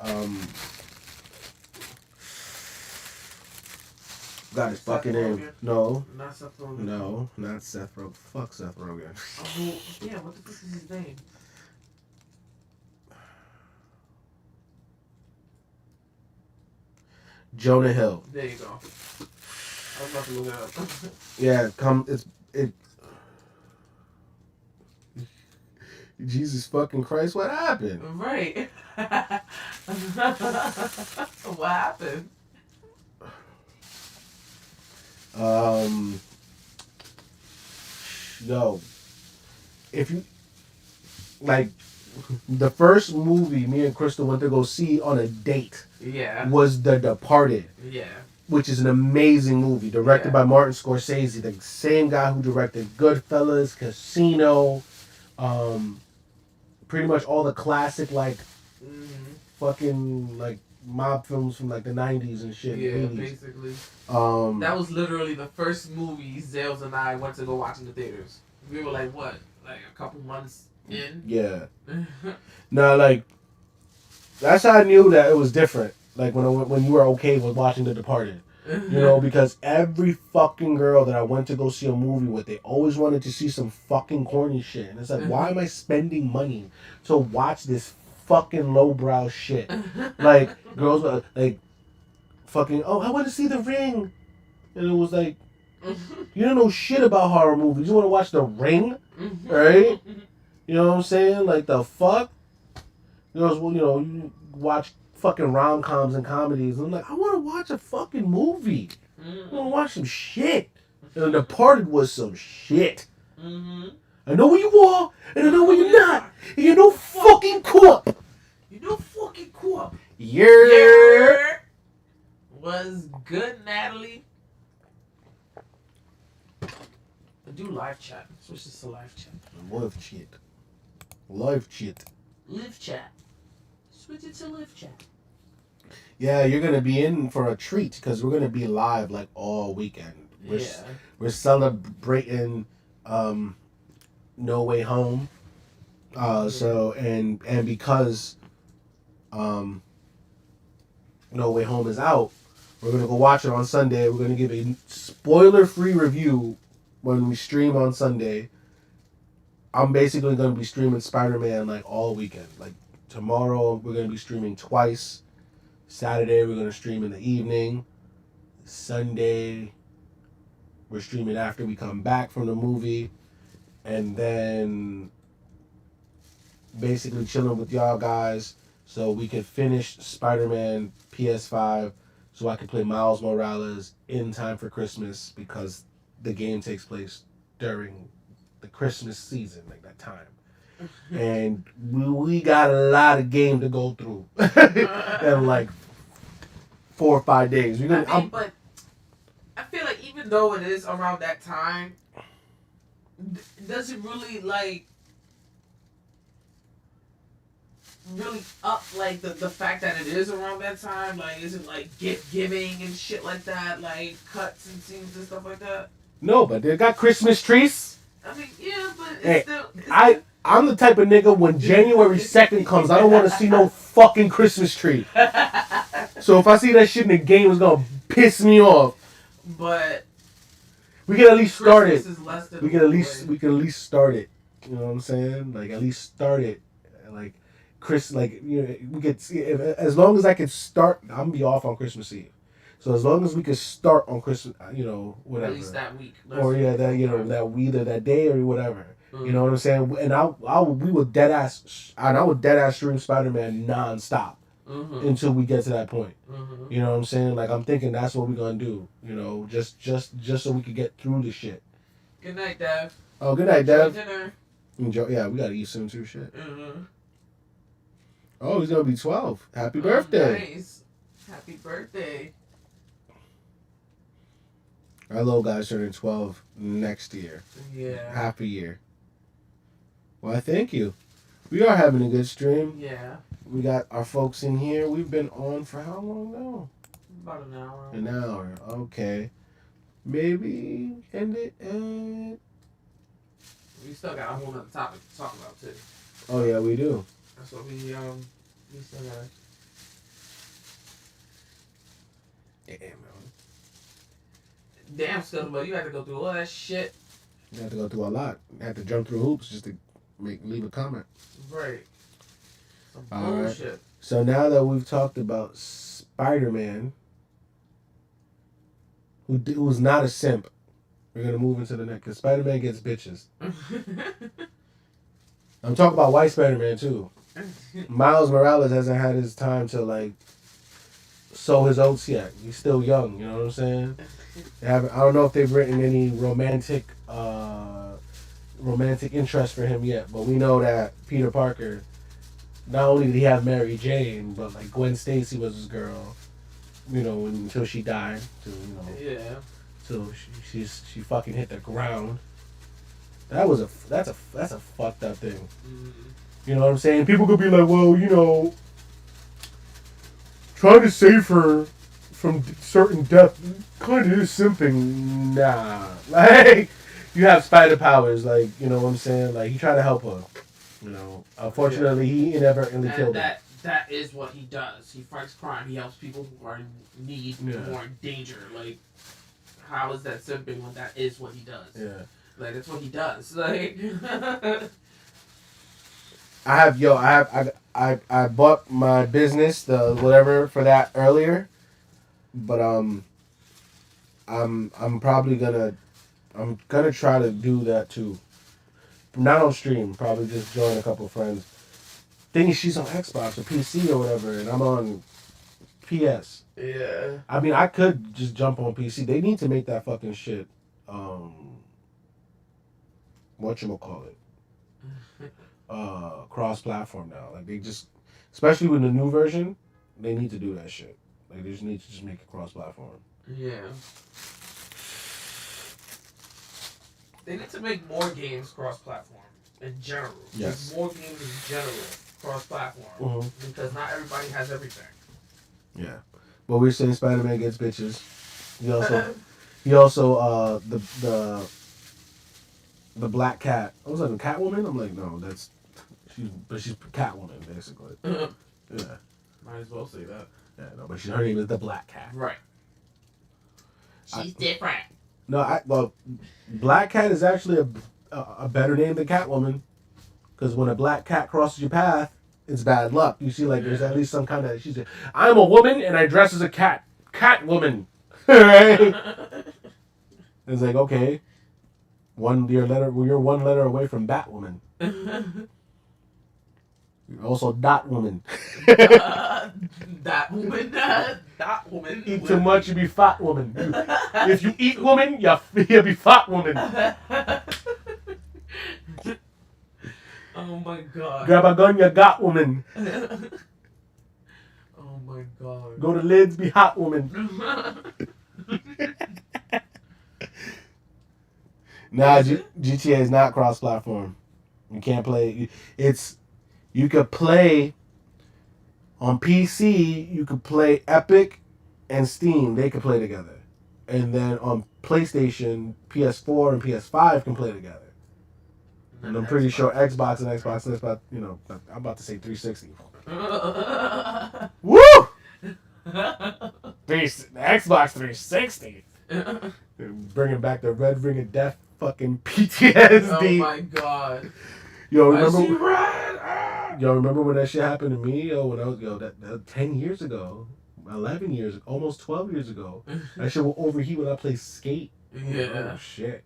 got his fucking name. No. Not Seth Rogen. No, not Seth Rogen. Fuck Seth Rogen. Oh, yeah, what the fuck is his name? Jonah Hill. There you go. I was about to look it up. Yeah, Jesus fucking Christ, what happened? Right. What happened? Yo, if you like the first movie me and Crystal went to go see on a date was The Departed. Yeah. Which is an amazing movie directed by Martin Scorsese, the same guy who directed Goodfellas, Casino, pretty much all the classic like fucking like mob films from like the 90s and shit. Yeah, basically. That was literally the first movie Zales and I went to go watch in the theaters. We were like, what? Like a couple months in? Yeah. No, like, that's how I knew that it was different. Like when you were okay with watching The Departed. You know, because every fucking girl that I went to go see a movie with, they always wanted to see some fucking corny shit. And it's like, why am I spending money to watch this fucking lowbrow shit? Like, girls were like, fucking, oh, I want to see The Ring. And it was like, you don't know shit about horror movies. You want to watch The Ring? Right? You know what I'm saying? Like, the fuck? Girls, well, you watch fucking rom-coms and comedies. I'm like, I want to watch a fucking movie. I want to watch some shit. And The Departed was some shit. I know where you are, and I know where you're not. And you're no fucking co-op. You know fucking co-op. Yeah. Was good, Natalie. Do live chat. Switch this to live chat. Live chat. Live chat. Live chat. Switch it to live chat. Yeah, you're gonna be in for a treat because we're gonna be live like all weekend. We're celebrating No Way Home. So and because No Way Home is out, we're gonna go watch it on Sunday. We're gonna give a spoiler-free review when we stream on Sunday. I'm basically gonna be streaming Spider-Man like all weekend. Like tomorrow we're gonna be streaming twice. Saturday we're gonna stream in the evening. Sunday We're streaming after we come back from the movie. And then basically chilling with y'all guys so we can finish Spider-Man PS5 so I can play Miles Morales in time for Christmas because the game takes place during the Christmas season, like that time. And we got a lot of game to go through in like 4 or 5 days. But I feel like even though it is around that time, does it really really up like the fact that it is around that time? Like, is it like gift giving and shit like that, like cuts and scenes and stuff like that? No, but they got Christmas trees. I mean, yeah, but it's still. I'm the type of nigga when January 2nd comes, I don't want to see no fucking Christmas tree. So if I see that shit in the game, it's gonna piss me off. But we can at least start it. We can at least start it. You know what I'm saying? Like at least start it. Like we could see as long as I can start. I'm gonna be off on Christmas Eve. So as long as we could start on Christmas, whatever. At least that week. Or that either that day or whatever. Mm-hmm. You know what I'm saying? And I would dead ass stream Spider-Man nonstop until we get to that point. Mm-hmm. You know what I'm saying? Like I'm thinking that's what we're gonna do. You know, just so we could get through the shit. Good night, Dev. Oh, good night, Dev. Dinner. Enjoy. Yeah, we gotta eat soon too. Shit. Mm-hmm. Oh, he's gonna be 12. Happy birthday! Nice. Happy birthday. Our little guy's turning 12 next year. Yeah. Half a year. Well, thank you. We are having a good stream. Yeah. We got our folks in here. We've been on for how long now? About an hour. An hour. Okay. Maybe end it at... We still got a whole other topic to talk about, too. Oh, yeah, we do. That's what we still got. Damn, man. Damn, Scuttlebutt, you had to go through all that shit. You had to go through a lot. You had to jump through hoops just to leave a comment. Right. Some all bullshit. Right. So now that we've talked about Spider-Man, who's not a simp, we're going to move into the next. Because Spider-Man gets bitches. I'm talking about white Spider-Man, too. Miles Morales hasn't had his time to, sow his oats yet. He's still young, you know what I'm saying? I don't know if they've written any romantic interest for him yet, but we know that Peter Parker, not only did he have Mary Jane, but Gwen Stacy was his girl, until she died. Yeah. So she fucking hit the ground. That's a fucked up thing. Mm-hmm. You know what I'm saying? People could be like, well, trying to save her from certain death kind of is simping. Nah. You have spider powers, you know what I'm saying? He tried to help her. Unfortunately, he inadvertently killed her. That is what he does. He fights crime. He helps people who are in need, who are in danger. How is that simping when that is what he does? Yeah. That's what he does. I bought my business, the whatever, for that earlier, but I'm gonna try to do that too. Not on stream, probably just join a couple friends. Thing is, she's on Xbox or PC or whatever, and I'm on PS. Yeah. I mean, I could just jump on PC. They need to make that fucking shit. Whatchamacallit? Cross-platform now. They just, especially with the new version, they need to do that shit. They just need to just make it cross-platform. Yeah. They need to make more games cross-platform in general. Yes. More games in general cross-platform. Mm-hmm. Because not everybody has everything. Yeah. But we're saying Spider-Man gets bitches. He also the Black Cat. I was like, Catwoman? I'm like, no, she's Catwoman, basically. Yeah. Might as well say that. Yeah, no, but her name is the Black Cat. Right. She's different. No, Black Cat is actually a better name than Catwoman. Because when a black cat crosses your path, it's bad luck. You see, there's at least some kind of... She's like, I'm a woman and I dress as a cat. Catwoman. Right? It's like, okay, you're one letter away from Batwoman. You're also Dot Woman. That woman. That woman. Eat too much, you be fat woman. If you eat woman, you be fat woman. Oh my god. Grab a gun, you got woman. Oh my god. Go to Lids, be hot woman. Nah, GTA is not cross-platform. You can't play. You could play on PC. You could play Epic and Steam. They could play together, and then on PlayStation, PS4 and PS5 can play together. And I'm pretty sure Xbox, you know, I'm about to say 360. Woo! Xbox 360. Bringing back the Red Ring of Death fucking PTSD. Oh my god. Yo, remember when that shit happened to me? Yo, when I was that 10 years ago, 11 years, almost 12 years ago. That shit will overheat when I play Skate. Yeah. Oh shit.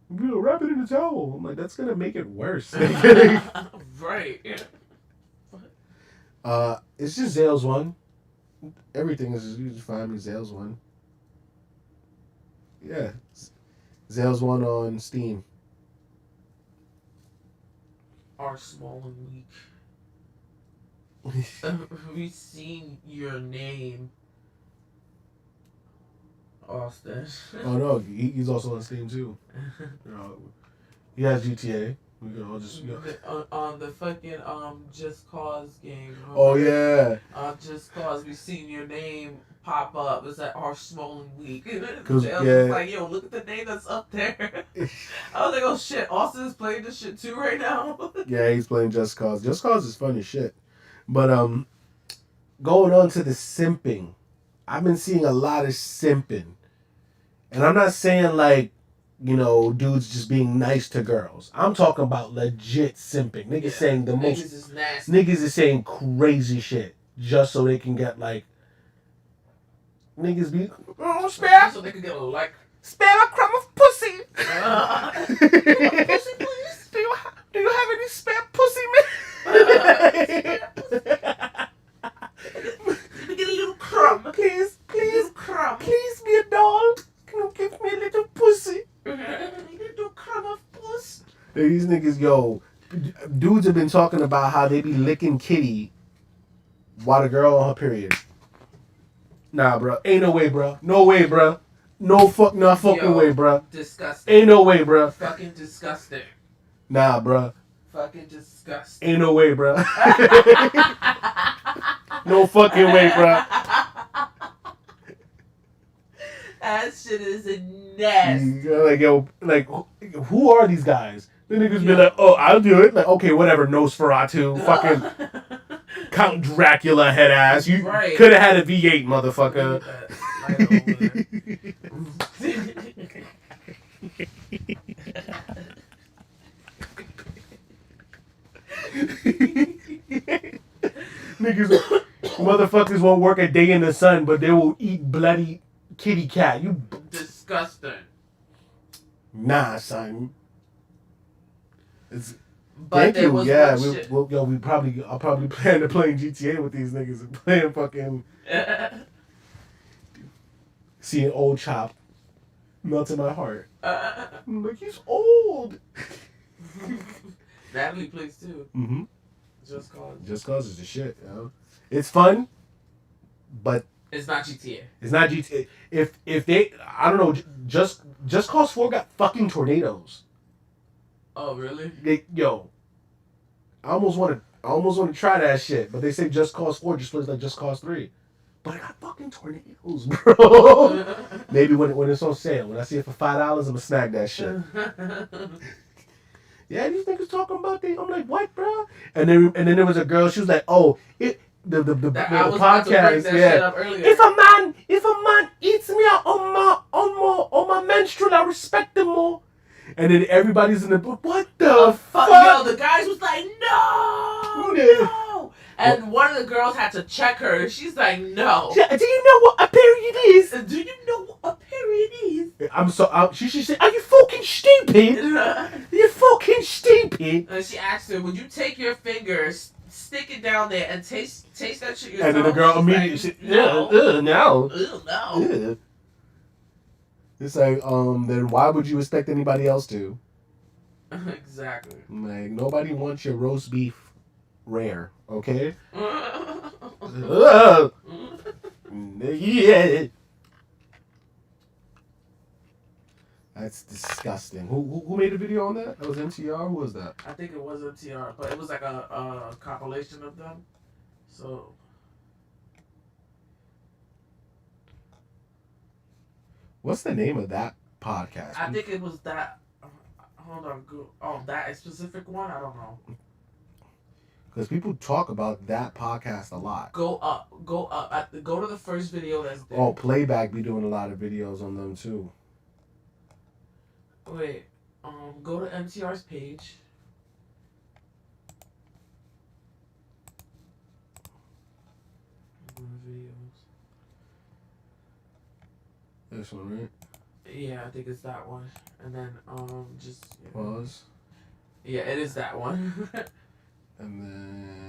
Wrap it in the towel. I'm like, that's gonna make it worse. Right. It's just Zales 1. Everything is just fine with Zales 1. Yeah. Zales 1 on Steam. Are small and weak. We've seen your name, Austin. Oh no, he's also on Steam too. He has GTA. We can all just on the fucking Just Cause game. Oh yeah. Just Cause, we seen your name pop up. It's like our small and weak. Cause I was like, yo, look at the name that's up there. I was like, oh shit, Austin is playing this shit too right now. Yeah, he's playing Just Cause. Just Cause is fun as shit. But going on to the simping, I've been seeing a lot of simping, and I'm not saying like, you know, dudes just being nice to girls. I'm talking about legit simping. Niggas saying the most. Is nasty. Niggas is saying crazy shit just so they can get like. Niggas be spare. So they can get a like. Spare a crumb of pussy. Pussy, please. Do you have any spare pussy, man? Let me get a little crumb. Please, crumb. please be a doll. Can you give me a little pussy? A little crumb of puss. These niggas, yo, dudes have been talking about how they be licking kitty while the girl on her period. Nah, bro. Ain't no way, bro. No way, bro. No fucking way, bro. Disgusting. Ain't no way, bro. Fucking disgusting. Nah, bro. Fucking disgusting. Ain't no way, bro. No fucking way, bro. That shit is nasty. Like, yo, like, who are these guys? The niggas be like, oh, I'll do it. Like, okay, whatever. Nosferatu, fucking Count Dracula head ass. You could have had a V8, motherfucker. Niggas, motherfuckers won't work a day in the sun, but they will eat bloody kitty cat. You disgusting. Nah, son. It's. But Thank you. Yeah, I'll probably plan to playing GTA with these niggas and playing fucking. Seeing old Chop melting my heart. I'm like, he's old. Natalie plays too. Mm-hmm. Just Cause. Just Cause is the shit, yo. It's fun, but it's not GTA. It's not GTA. If they, I don't know, Just Cause 4 got fucking tornadoes. Oh really? I almost want to try that shit, but they say Just Cause 4 just plays like Just Cause 3. But I got fucking tornadoes, bro. Maybe when it's on sale, when I see it for $5, I'm gonna snag that shit. Yeah, these niggas talking about I'm like, what, bro? And then there was a girl. She was like, oh, the podcast. Yeah. If a man eats me out on my menstrual, I respect him more. And then everybody's in the book. What the fuck? Yo, the guys was like, no. And one of the girls had to check her. She's like, no. Do you know what a period is? Do you know what a period is? She should say, "Are you fucking stupid? You fucking stupid." And she asked her, "Would you take your fingers, stick it down there, and taste that shit yourself?" And then the girl immediately said, "No, no, no." It's like, then why would you expect anybody else to? Exactly. Like, nobody wants your roast beef rare, okay? Yeah. That's disgusting. Who made a video on that? That was NTR? Who was that? I think it was NTR, but it was like a compilation of them. So. What's the name of that podcast? I think it was that. Hold on. That specific one? I don't know. Because people talk about that podcast a lot. Go up. Go to the first video that's there. Oh, Playback be doing a lot of videos on them too. Wait. Go to MTR's page. Videos. This one, right? Yeah, I think it's that one. And then just Pause. Yeah, it is that one. And then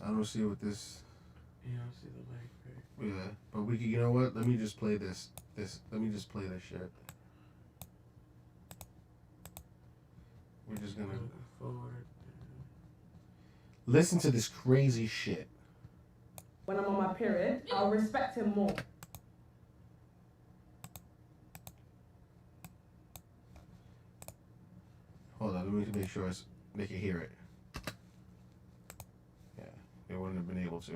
I don't see what this. You don't see the link, right? Yeah, but we can. You know what? Let me just play this. Let me just play this shit. We're just gonna forward. Listen to this crazy shit. When I'm on my period, I'll respect him more. Hold on, let me make sure they can hear it. Yeah, they wouldn't have been able to.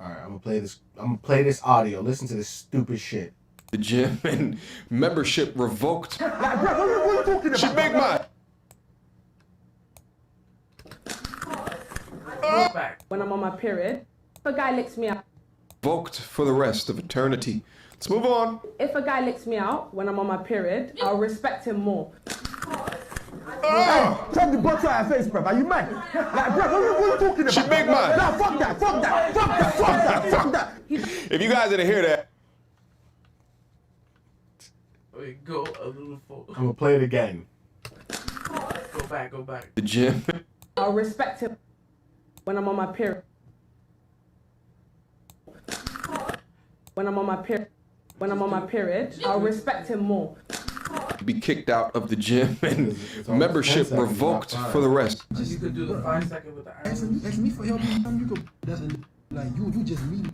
All right, I'm gonna play this. I'm gonna play this audio. Listen to this stupid shit. The gym and membership revoked. Like, bro, what are you talking about? She big man. When I'm on my period, if a guy licks me out. Revoked for the rest of eternity. Let's move on. If a guy licks me out when I'm on my period, I'll respect him more. Turn the butter out of your face, bruv. Are you mad? Like, bro, what are you talking about? She big man. No, fuck that, fuck that, fuck that, fuck that, fuck that. If you guys didn't hear that. Wait, go a little forward. I'm gonna play it again. Go back. The gym. I'll respect him when I'm on my period. When I'm on my period, I'll respect him more. Be kicked out of the gym and membership revoked for the rest. You could do the 5 second with the That's arrows. me for helping you go. That's like you just me.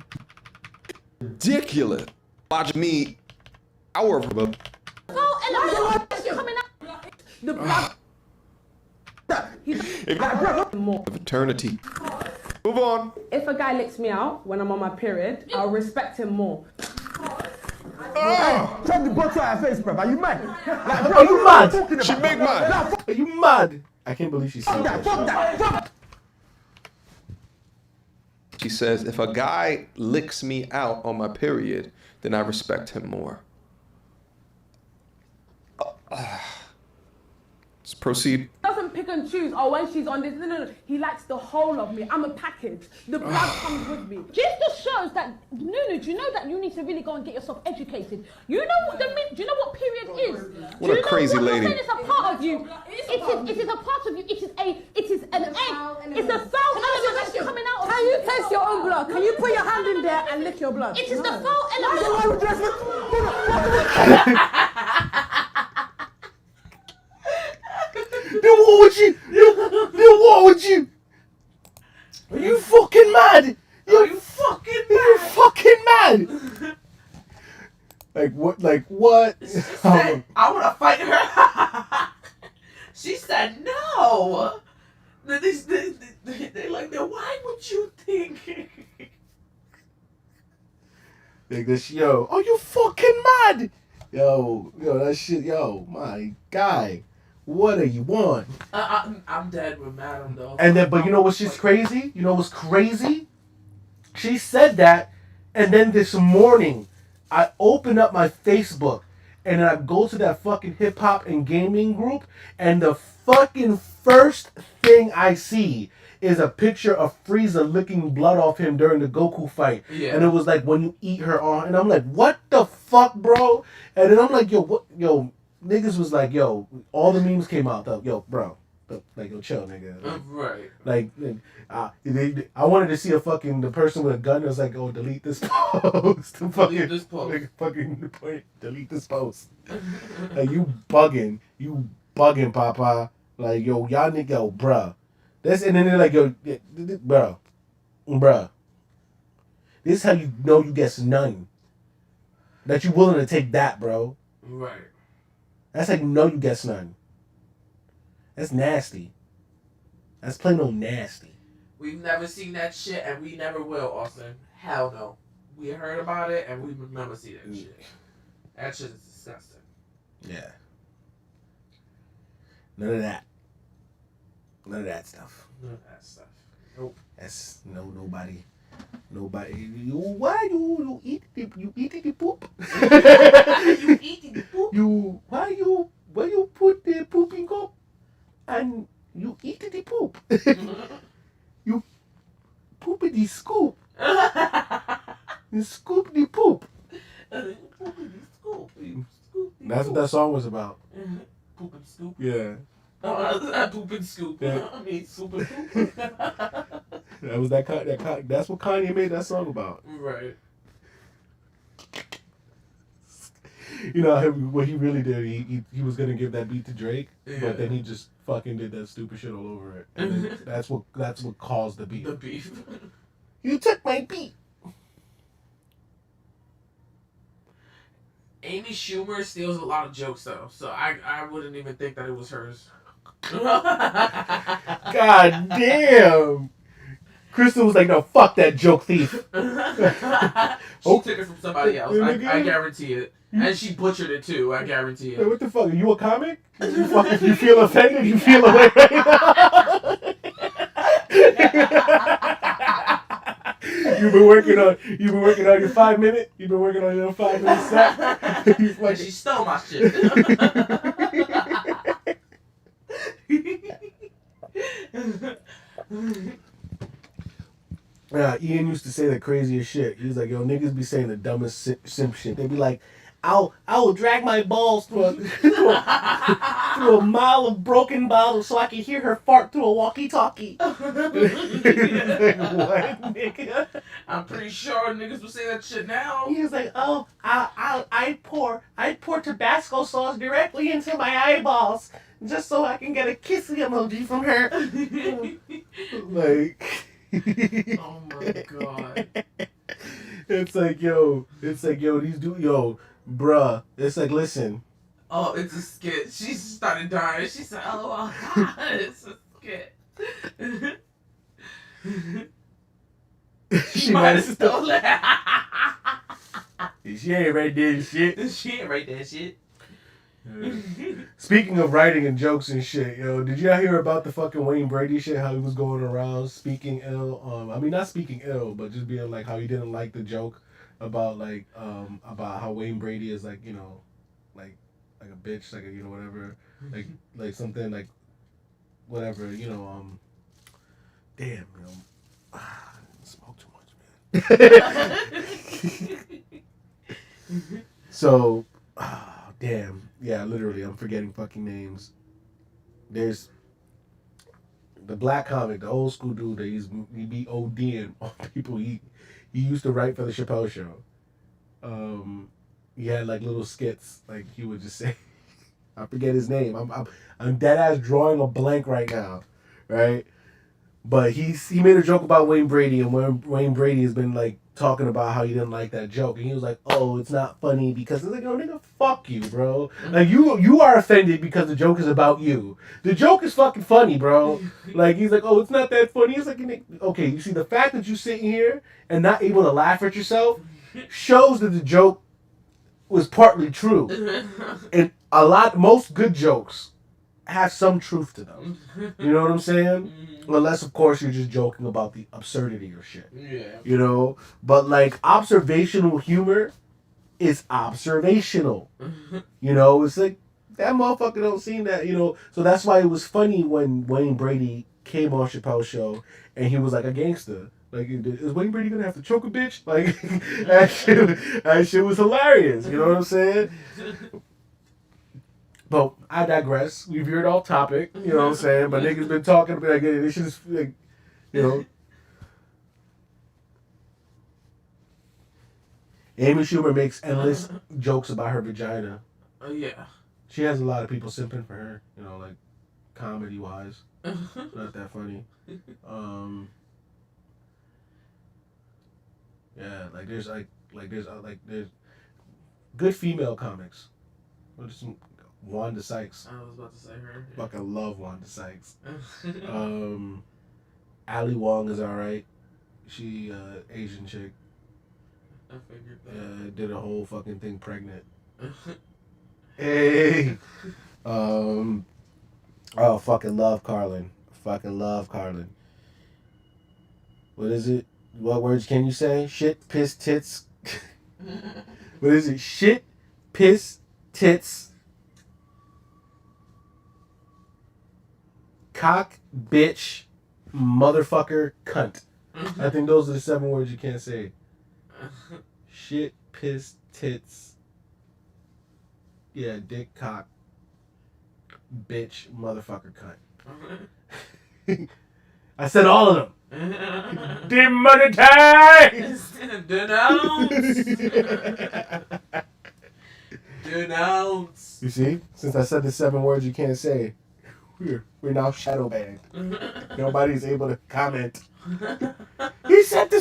Ridiculous. Watch me. Hour of a Coming out. The blood. of eternity. Move on. If a guy licks me out when I'm on my period, I'll respect him more. Turn the butter out of your face, bruv. Are you mad? Like, bro, Are you what mad? talking She about? big man. No, fuck Are you mad? I can't believe she said that. that, fuck that, fuck. She says, if a guy licks me out on my period, then I respect him more. Let's proceed. Doesn't pick and choose. Oh, when she's on this, no. He likes the whole of me. I'm a package. The blood comes with me. This just shows that Nunu, do you know that you need to really go and get yourself educated? You know what do you know what period is? What do a you know crazy what lady. You're saying it's a part of you. It is a part of you. It is an egg. It's a foul element that's coming out of Can you taste your own blood? Can you put your hand in there and lick your blood? It is the foul element. Then what would you? Then what would you? Are you fucking mad? Are you fucking You're mad? fucking mad. Like what? Like what? She said, I want to fight her. She said, no. They're like, then why would you think? Like this, yo. Are you fucking mad? Yo, that shit, yo, my guy. What do you want? I'm dead with Madam though. And then, but you know what's just crazy? You know what's crazy? She said that, and then this morning, I opened up my Facebook, and then I go to that fucking hip hop and gaming group, and the fucking first thing I see is a picture of Frieza licking blood off him during the Goku fight. Yeah. And it was like, when you eat her arm. And I'm like, what the fuck, bro? And then I'm like, yo, niggas was like, yo, all the memes came out, though. Yo, bro. Like, yo, chill, nigga. Right. Like, I wanted to see the person with a gun that was like, oh, delete this post. Delete this post. Like, delete this post. Like, you bugging, Papa. Like, yo, y'all nigga, yo, bruh. And then they're like, yo, bruh. This is how you know you get none. That you willing to take that, bro. Right. That's how you know you get none. That's nasty. That's plain old nasty. We've never seen that shit, and we never will, Austin. Hell no. We heard about it, and we would never see that shit. That shit is disgusting. Yeah. None of that. None of that stuff. None of that stuff. Nope. That's nobody. Why you eat the poop? You eating the poop? Why you put the pooping cup and you eat the poop? You poop in the scoop. You scoop the poop. That's what that song was about. Poop and scoop. Yeah. Poop and scoop. Yeah. I mean, super poop. That was that's what Kanye made that song about. Right. You know what he really did? He was gonna give that beat to Drake, Yeah. but then he just fucking did that stupid shit all over it. And then that's what caused the beef. The beef. You took my beat. Amy Schumer steals a lot of jokes though, so I wouldn't even think that it was hers. God damn. KRYSTLE was like, no, fuck that joke thief. She took it from somebody else. I guarantee it. And she butchered it too. I guarantee Hey, it. what the fuck? Are you a comic? You feel offended? You feel away right now? You've been working on your 5 minute. You've been working on your 5 minute set. And she stole my shit. Ian used to say the craziest shit. He was like, yo, niggas be saying the dumbest simp shit. They be like, I will drag my balls through a mile of broken bottles so I can hear her fart through a walkie-talkie. Like, what, nigga? I'm pretty sure niggas will say that shit now. He was like, oh, I pour Tabasco sauce directly into my eyeballs just so I can get a kissy emoji from her. Like, oh my god. It's like, yo, these dudes, yo, bruh. It's like, listen. Oh, it's a skit. She started dying. She said, "LOL, it's a skit." She might have stolen it. She ain't right there shit. She ain't right there shit. Speaking of writing and jokes and shit, yo, did y'all hear about the fucking Wayne Brady shit? How he was going around speaking ill. I mean, not speaking ill, but just being like how he didn't like the joke about like about how Wayne Brady is like, you know, like a bitch, like a, you know, whatever, like something like whatever, you know, damn, you know, I smoke too much, man. So, damn, yeah, literally, I'm forgetting fucking names. There's the black comic, the old school dude that he be ODing on people. He used to write for the Chappelle Show. He had like little skits, like he would just say, I forget his name. I'm dead ass drawing a blank right now, right? But he made a joke about Wayne Brady, and Wayne Brady has been like talking about how he didn't like that joke, and he was like, "Oh, it's not funny because it's like, oh nigga, fuck you, bro. Like you are offended because the joke is about you. The joke is fucking funny, bro. Like he's like, oh, it's not that funny. He's like, okay, you see the fact that you're sitting here and not able to laugh at yourself shows that the joke was partly true, and most good jokes have some truth to them. You know what I'm saying? Unless, of course, you're just joking about the absurdity or shit. Yeah. You know? But, like, observational humor it's observational. You know, it's like that motherfucker don't seem that, you know. So that's why it was funny when Wayne Brady came on Chappelle's show and he was like a gangster. Like, is Wayne Brady gonna have to choke a bitch? Like, that shit was hilarious. You know what I'm saying? But I digress. We veered off topic. You know what I'm saying? But niggas been talking about like, hey, this shit is like, you know. Amy Schumer makes endless jokes about her vagina. Yeah. She has a lot of people simping for her. You know, like comedy wise, not that funny. Yeah, like there's good female comics. There's some Wanda Sykes. I was about to say her. Yeah. Fucking love Wanda Sykes. Ali Wong is alright. She Asian chick. I figured that. Did a whole fucking thing pregnant. Hey. Oh, fucking love Carlin. Fucking love Carlin. What is it? What words can you say? Shit, piss, tits. What is it? Shit, piss, tits. Cock, bitch, motherfucker, cunt. I think those are the 7 words you can't say. Shit, piss, tits. Yeah, dick, cock, bitch, motherfucker, cunt. I said all of them. Demonetized! Denounce! You see? Since I said the 7 words you can't say, we're now shadow banned. Nobody's able to comment. He said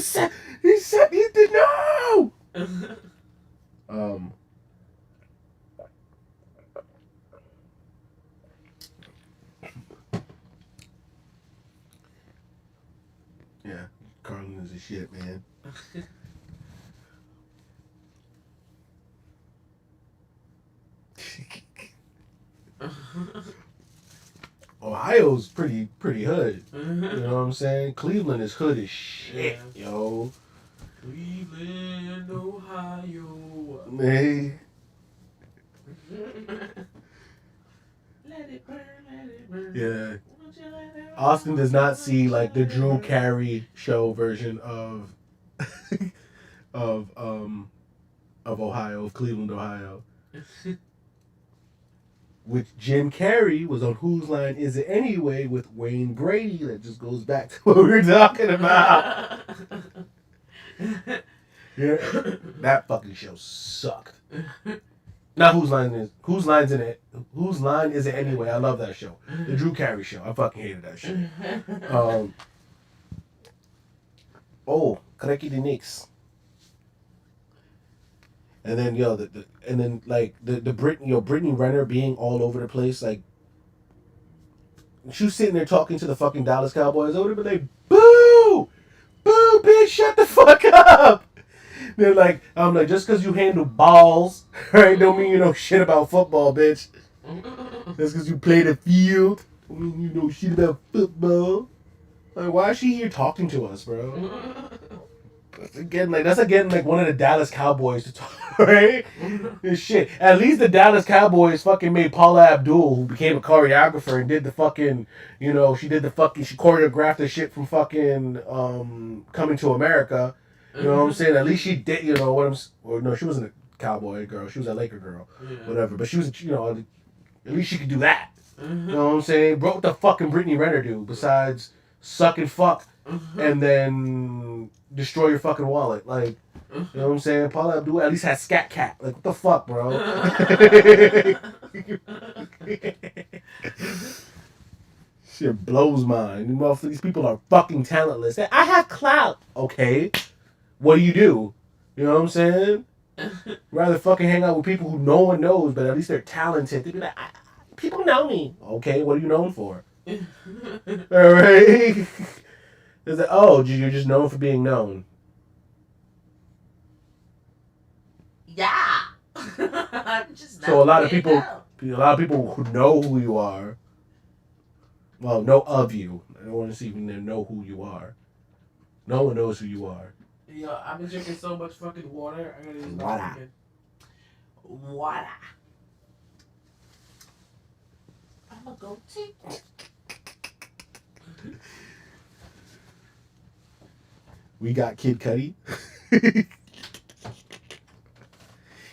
he did no! Yeah, Carlin is a shit, man. Ohio's pretty hood. You know what I'm saying? Cleveland is hood as shit, yo. Cleveland, Ohio. Hey. Let it burn, let it burn. Yeah. Austin does not see like the Drew Carey show version of of Ohio, of Cleveland, Ohio. Which Jim Carrey was on Whose Line Is It Anyway with Wayne Brady. That just goes back to what we were talking about. Yeah, that fucking show sucked. Not Whose Line Is It? Whose Line Is It Anyway? I love that show. The Drew Carey show. I fucking hated that shit. Cracky the Knicks. And then Brittany Renner being all over the place, like she was sitting there talking to the fucking Dallas Cowboys. I would have been like, boo, boo, bitch, shut the fuck up. They're like, I'm like, just because you handle balls, right, don't mean you know shit about football, bitch. Just because you play the field, don't mean you know shit about football. Like, why is she here talking to us, bro? That's again like one of the Dallas Cowboys to talk, right? And shit. At least the Dallas Cowboys fucking made Paula Abdul, who became a choreographer and did the fucking, you know, she choreographed the shit from fucking Coming to America. You know what I'm saying? At least she did, you know no, she wasn't a Cowboy girl. She was a Laker girl. Yeah. Whatever. But she was, you know, at least she could do that. You know what I'm saying? Bro, what the fucking Brittany Renner do besides suck and fuck and then destroy your fucking wallet? Like, you know what I'm saying? Paula Abdul at least has Scat Cat. Like, what the fuck, bro? Shit blows mine. You know, these people are fucking talentless. I have clout. Okay. What do? You know what I'm saying? Rather fucking hang out with people who no one knows, but at least they're talented. They'd be like, people know me. Okay, what are you known for? Alright? It's like, oh, you're just known for being known. Yeah. I'm just so a lot of people who know who you are, well, know of you. I don't want to see even know who you are. No one knows who you are. Yo, I've been drinking so much fucking water. I gotta use my fucking. Voila. I'm a goatee. We got Kid Cudi.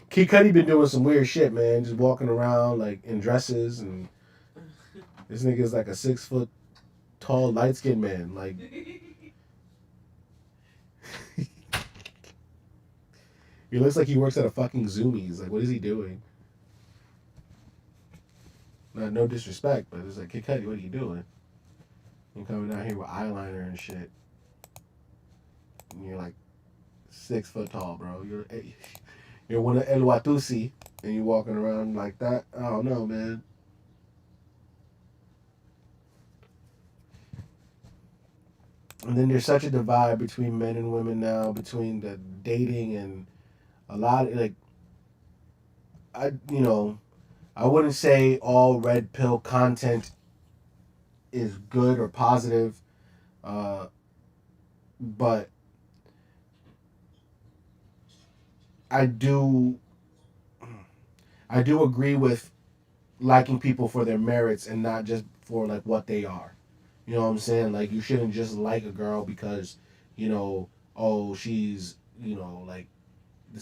Kid Cudi been doing some weird shit, man. Just walking around like in dresses, and this nigga's like a 6 foot tall, light skinned man. Like, he looks like he works at a fucking Zoomies. Like, what is he doing? No disrespect, but it's like, Kid Cudi, what are you doing? You coming out here with eyeliner and shit. And you're like 6 foot tall, bro. You're one of El Watusi, and you're walking around like that. I don't know, man. And then there's such a divide between men and women now, between the dating and a lot of, like, I wouldn't say all red pill content is good or positive, but I do agree with liking people for their merits and not just for like what they are. You know what I'm saying? Like, you shouldn't just like a girl because, oh, she's, like, the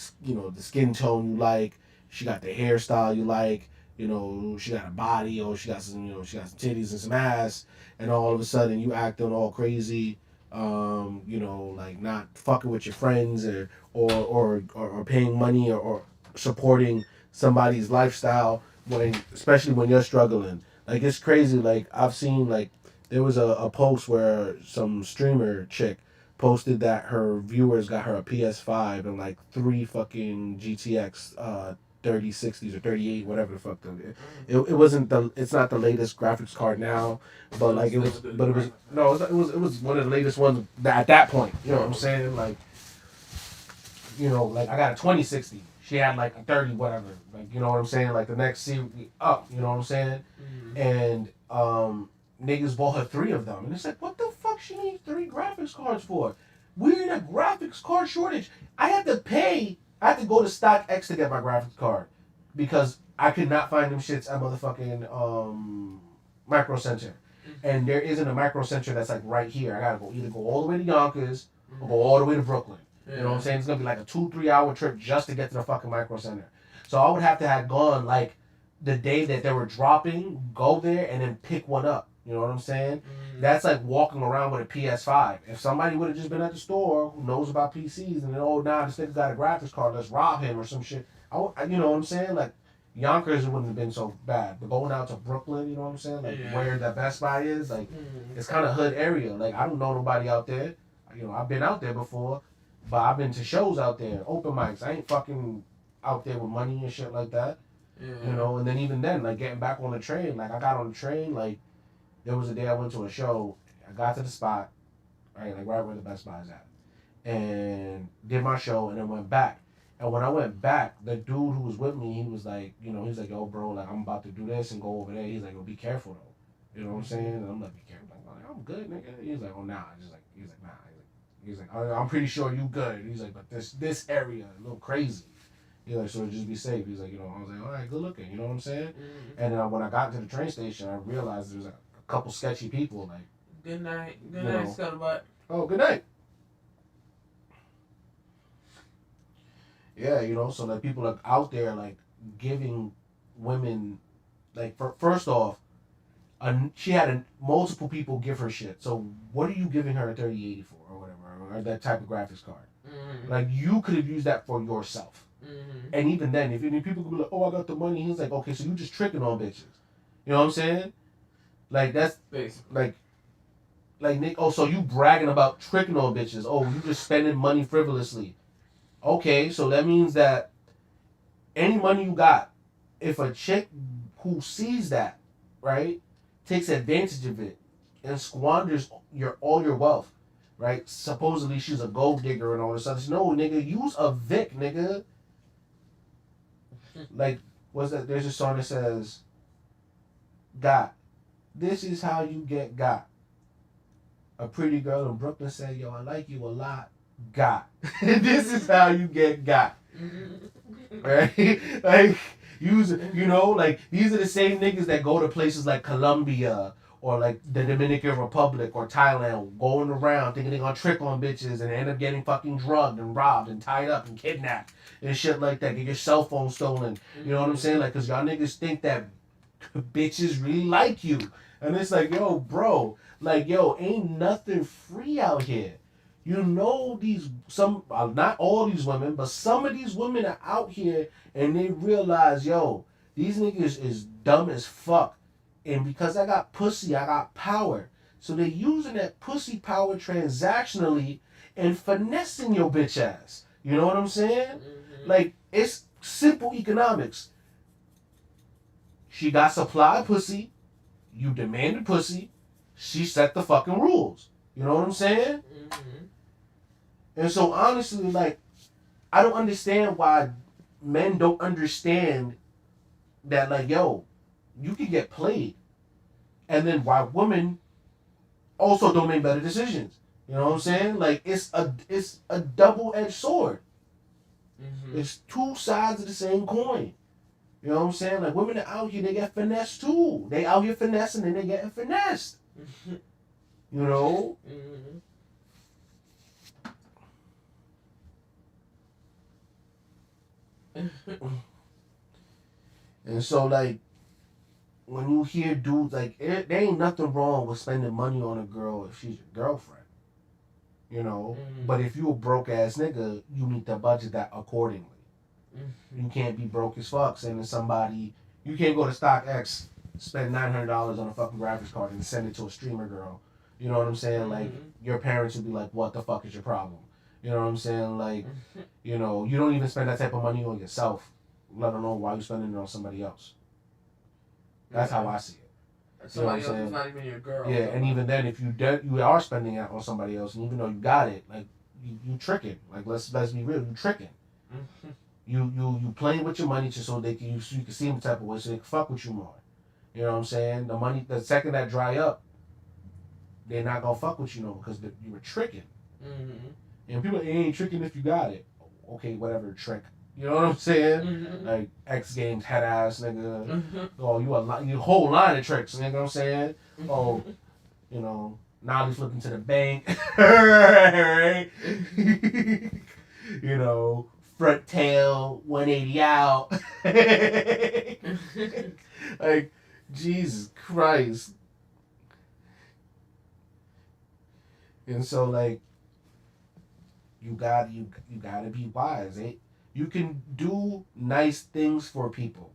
skin tone you like, she got the hairstyle you like, she got a body, or she got some, she got some titties and some ass, and all of a sudden you acting all crazy, like not fucking with your friends or paying money or supporting somebody's lifestyle especially when you're struggling. Like, it's crazy. Like, I've seen, like, there was a post where some streamer chick posted that her viewers got her a PS5 and like 3 fucking GTX 3060s or 38, whatever the fuck. It's not the latest graphics card now, but like it was one of the latest ones at that point. You know what I'm saying? Like, like I got a 2060. She had like a 30 whatever. Like, you know what I'm saying? Like the next series up. You know what I'm saying? And niggas bought her 3 of them, and it's like, what the fuck she needs 3 graphics cards for? We're in a graphics card shortage. I had to go to StockX to get my graphics card because I could not find them shits at motherfucking Micro Center. And there isn't a Micro Center that's like right here. I gotta either go all the way to Yonkers or go all the way to Brooklyn. You know what I'm saying? It's gonna be like a 2-3 hour trip just to get to the fucking Micro Center. So I would have to have gone like the day that they were dropping, go there and then pick one up. You know what I'm saying? That's like walking around with a PS5. If somebody would have just been at the store who knows about PCs and then, oh, nah, this nigga got a graphics card, let's rob him or some shit. You know what I'm saying? Like, Yonkers wouldn't have been so bad. But going out to Brooklyn, you know what I'm saying? Like, where that Best Buy is, like, it's kind of hood area. Like, I don't know nobody out there. I've been out there before, but I've been to shows out there, open mics. I ain't fucking out there with money and shit like that. And then even then, like, getting back on the train, like, I got on the train, like, there was a day I went to a show. I got to the spot, right where the Best Buy is at, and did my show, and then went back. And when I went back, the dude who was with me, he was like, he's like, yo, bro, like, I'm about to do this and go over there. He's like, yo, be careful though. You know what I'm saying? And I'm like, be careful. Like, I'm good, nigga. He's like, oh, nah. He's like, nah. He's like, I'm pretty sure you good. He's like, but this area a little crazy. He's like, so just be safe. He's like, I was like, all right, good looking. You know what I'm saying? And then when I got to the train station, I realized there was a couple sketchy people. Like, good night, Scuttlebutt. Oh, good night. Yeah, so like people are out there like giving women, like, first off, she had multiple people give her shit. So what are you giving her a 3080 for or whatever, or that type of graphics card? Like, you could have used that for yourself. And even then, if any people could be like, oh, I got the money, he's like, okay, so you just tricking on bitches. You know what I'm saying? Like, that's basically like Nick. Oh, so you bragging about tricking on bitches? Oh, you just spending money frivolously? Okay, so that means that any money you got, if a chick who sees that, right, takes advantage of it and squanders all your wealth, right? Supposedly she's a gold digger and all this other stuff. No, nigga, use a Vic, nigga. Like, what's that? There's a song that says, "Got. This is how you get got." A pretty girl in Brooklyn said, yo, I like you a lot. Got. This is how you get got. Right? Like, you know, like, these are the same niggas that go to places like Colombia or like the Dominican Republic or Thailand, going around thinking they're gonna trick on bitches and end up getting fucking drugged and robbed and tied up and kidnapped and shit like that. Get your cell phone stolen. You know what I'm saying? Like, cause y'all niggas think that bitches really like you. And it's like, yo, bro, like, yo, ain't nothing free out here. You know, not all these women, but some of these women are out here and they realize, yo, these niggas is dumb as fuck. And because I got pussy, I got power. So they're using that pussy power transactionally and finessing your bitch ass. You know what I'm saying? Like, it's simple economics. She got supply pussy. You demanded pussy. She set the fucking rules. You know what I'm saying? And so honestly, like, I don't understand why men don't understand that, like, yo, you can get played. And then why women also don't make better decisions. You know what I'm saying? Like, it's a double-edged sword. It's two sides of the same coin. You know what I'm saying? Like, women are out here, they get finessed too. They out here finessing and they getting finessed. You know? And so, like, when you hear dudes, like, there ain't nothing wrong with spending money on a girl if she's your girlfriend. You know? But if you a broke-ass nigga, you need to budget that accordingly. You can't be broke as fuck sending somebody... You can't go to StockX, spend $900 on a fucking graphics card and send it to a streamer girl. You know what I'm saying? Like, your parents would be like, what the fuck is your problem? You know what I'm saying? Like, you know, you don't even spend that type of money on yourself, let alone why you spending it on somebody else. That's how I see it. Somebody else is not even your girl. Yeah, and even then, if you are spending it on somebody else, and even though you got it, like, you tricking. Like, let's be real, you tricking. You playing with your money just so you can see them type of way, so they can fuck with you more. You know what I'm saying? The money, the second that dry up, they're not gonna fuck with you no more because you were tricking. And people ain't tricking if you got it. Okay, whatever, trick. You know what I'm saying? Like, X Games head ass nigga. Oh, you whole line of tricks. You know what I'm saying? Oh, you know, now he's flipping to the bank. Right? You know, front tail, 180 out. Like, Jesus Christ. And so, like, you gotta be wise. You can do nice things for people,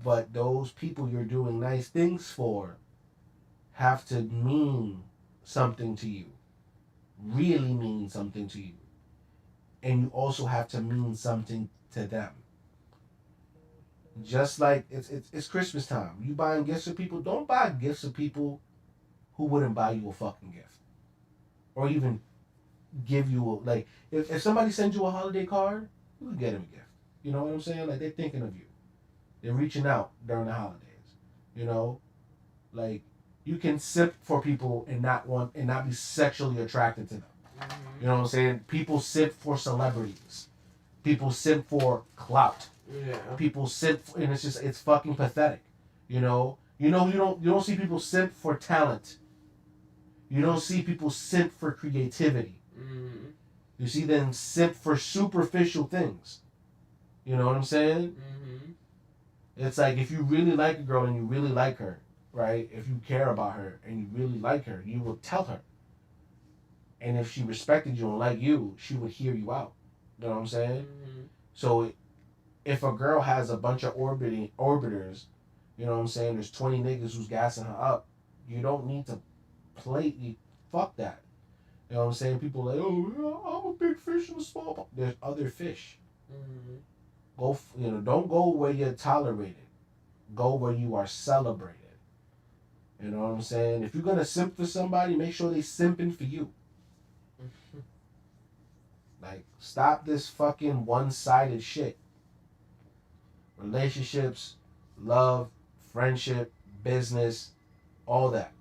but those people you're doing nice things for have to mean something to you. Really mean something to you. And you also have to mean something to them. Just like it's Christmas time. You buying gifts for people, don't buy gifts for people who wouldn't buy you a fucking gift. Or even give you like, if somebody sends you a holiday card, you can get them a gift. You know what I'm saying? Like, they're thinking of you. They're reaching out during the holidays. You know? Like, you can simp for people and not be sexually attracted to them. You know what I'm saying? People simp for celebrities. People simp for clout. Yeah. People simp for, and it's fucking pathetic. You know? You don't see people simp for talent. You don't see people simp for creativity. You see them simp for superficial things. You know what I'm saying? It's like, if you really like a girl and you really like her, right? If you care about her and you really like her, you will tell her. And if she respected you and liked you, she would hear you out. You know what I'm saying? So if a girl has a bunch of orbiters, you know what I'm saying? There's 20 niggas who's gassing her up. You don't need to fuck that. You know what I'm saying? People are like, oh, I'm a big fish in a small pond. There's other fish. Don't go where you're tolerated. Go where you are celebrated. You know what I'm saying? If you're gonna simp for somebody, make sure they simping for you. Like, stop this fucking one-sided shit. Relationships, love, friendship, business, all that.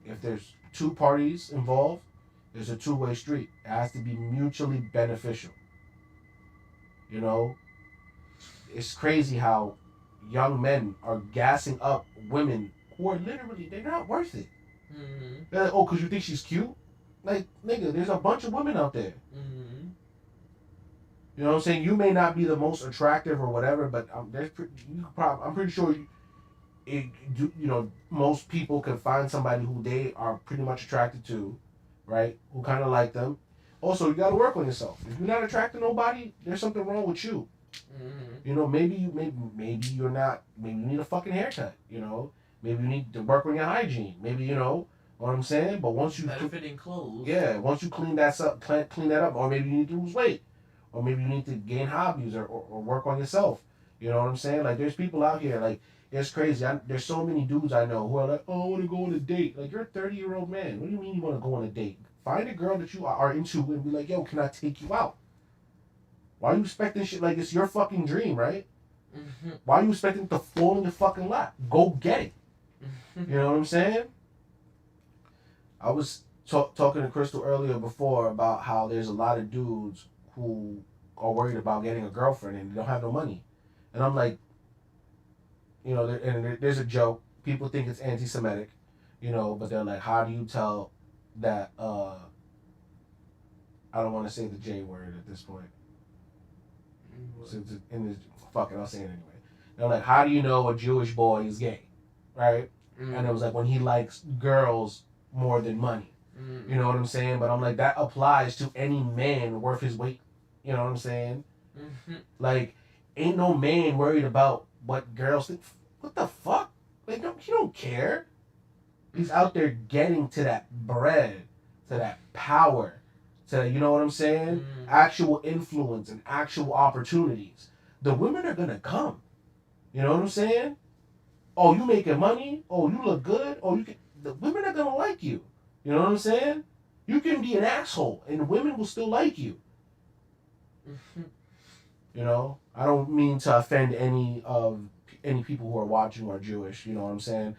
If there's two parties involved, there's a two-way street. It has to be mutually beneficial. You know, it's crazy how young men are gassing up women who are literally, they're not worth it. Mm-hmm. They're like, oh, because you think she's cute? Like, nigga, there's a bunch of women out there. Mm-hmm. You know what I'm saying? You may not be the most attractive or whatever, but I'm pretty sure most people can find somebody who they are pretty much attracted to, right? Who kind of like them. Also, you got to work on yourself. If you're not attracted to nobody, there's something wrong with you. Mm-hmm. You know, maybe you're not. Maybe you need a fucking haircut. You know, maybe you need to work on your hygiene. Maybe what I'm saying. But once you better fitting clothes. yeah, once you clean that up, or maybe you need to lose weight, or maybe you need to gain hobbies or work on yourself. You know what I'm saying? Like, there's people out here, like, it's crazy. There's so many dudes I know who are like, oh, I want to go on a date. Like, you're a 30-year-old man. What do you mean you want to go on a date? Find a girl that you are into and be like, yo, can I take you out? Why are you expecting shit like it's your fucking dream, right? Mm-hmm. Why are you expecting it to fall in your fucking lap? Go get it. You know what I'm saying? I was talking to Crystal earlier before about how there's a lot of dudes who are worried about getting a girlfriend and they don't have no money. And I'm like, there's a joke. People think it's anti-Semitic, but they're like, how do you tell that, I don't want to say the J word at this point. Fuck it, I'll say it anyway. They're like, how do you know a Jewish boy is gay? Right? Mm-hmm. And it was like, when he likes girls more than money. Mm-hmm. You know what I'm saying? But I'm like, that applies to any man worth his weight. You know what I'm saying? Mm-hmm. Like, ain't no man worried about what girls think. What the fuck? Like, he don't care. He's out there getting to that bread, to that power, to, you know what I'm saying? Mm-hmm. Actual influence and actual opportunities. The women are gonna come. You know what I'm saying? Oh, you making money? Oh, you look good? Oh, the women are gonna like you. You know what I'm saying? You can be an asshole and women will still like you. You know, I don't mean to offend any people who are watching who are Jewish. You know what I'm saying?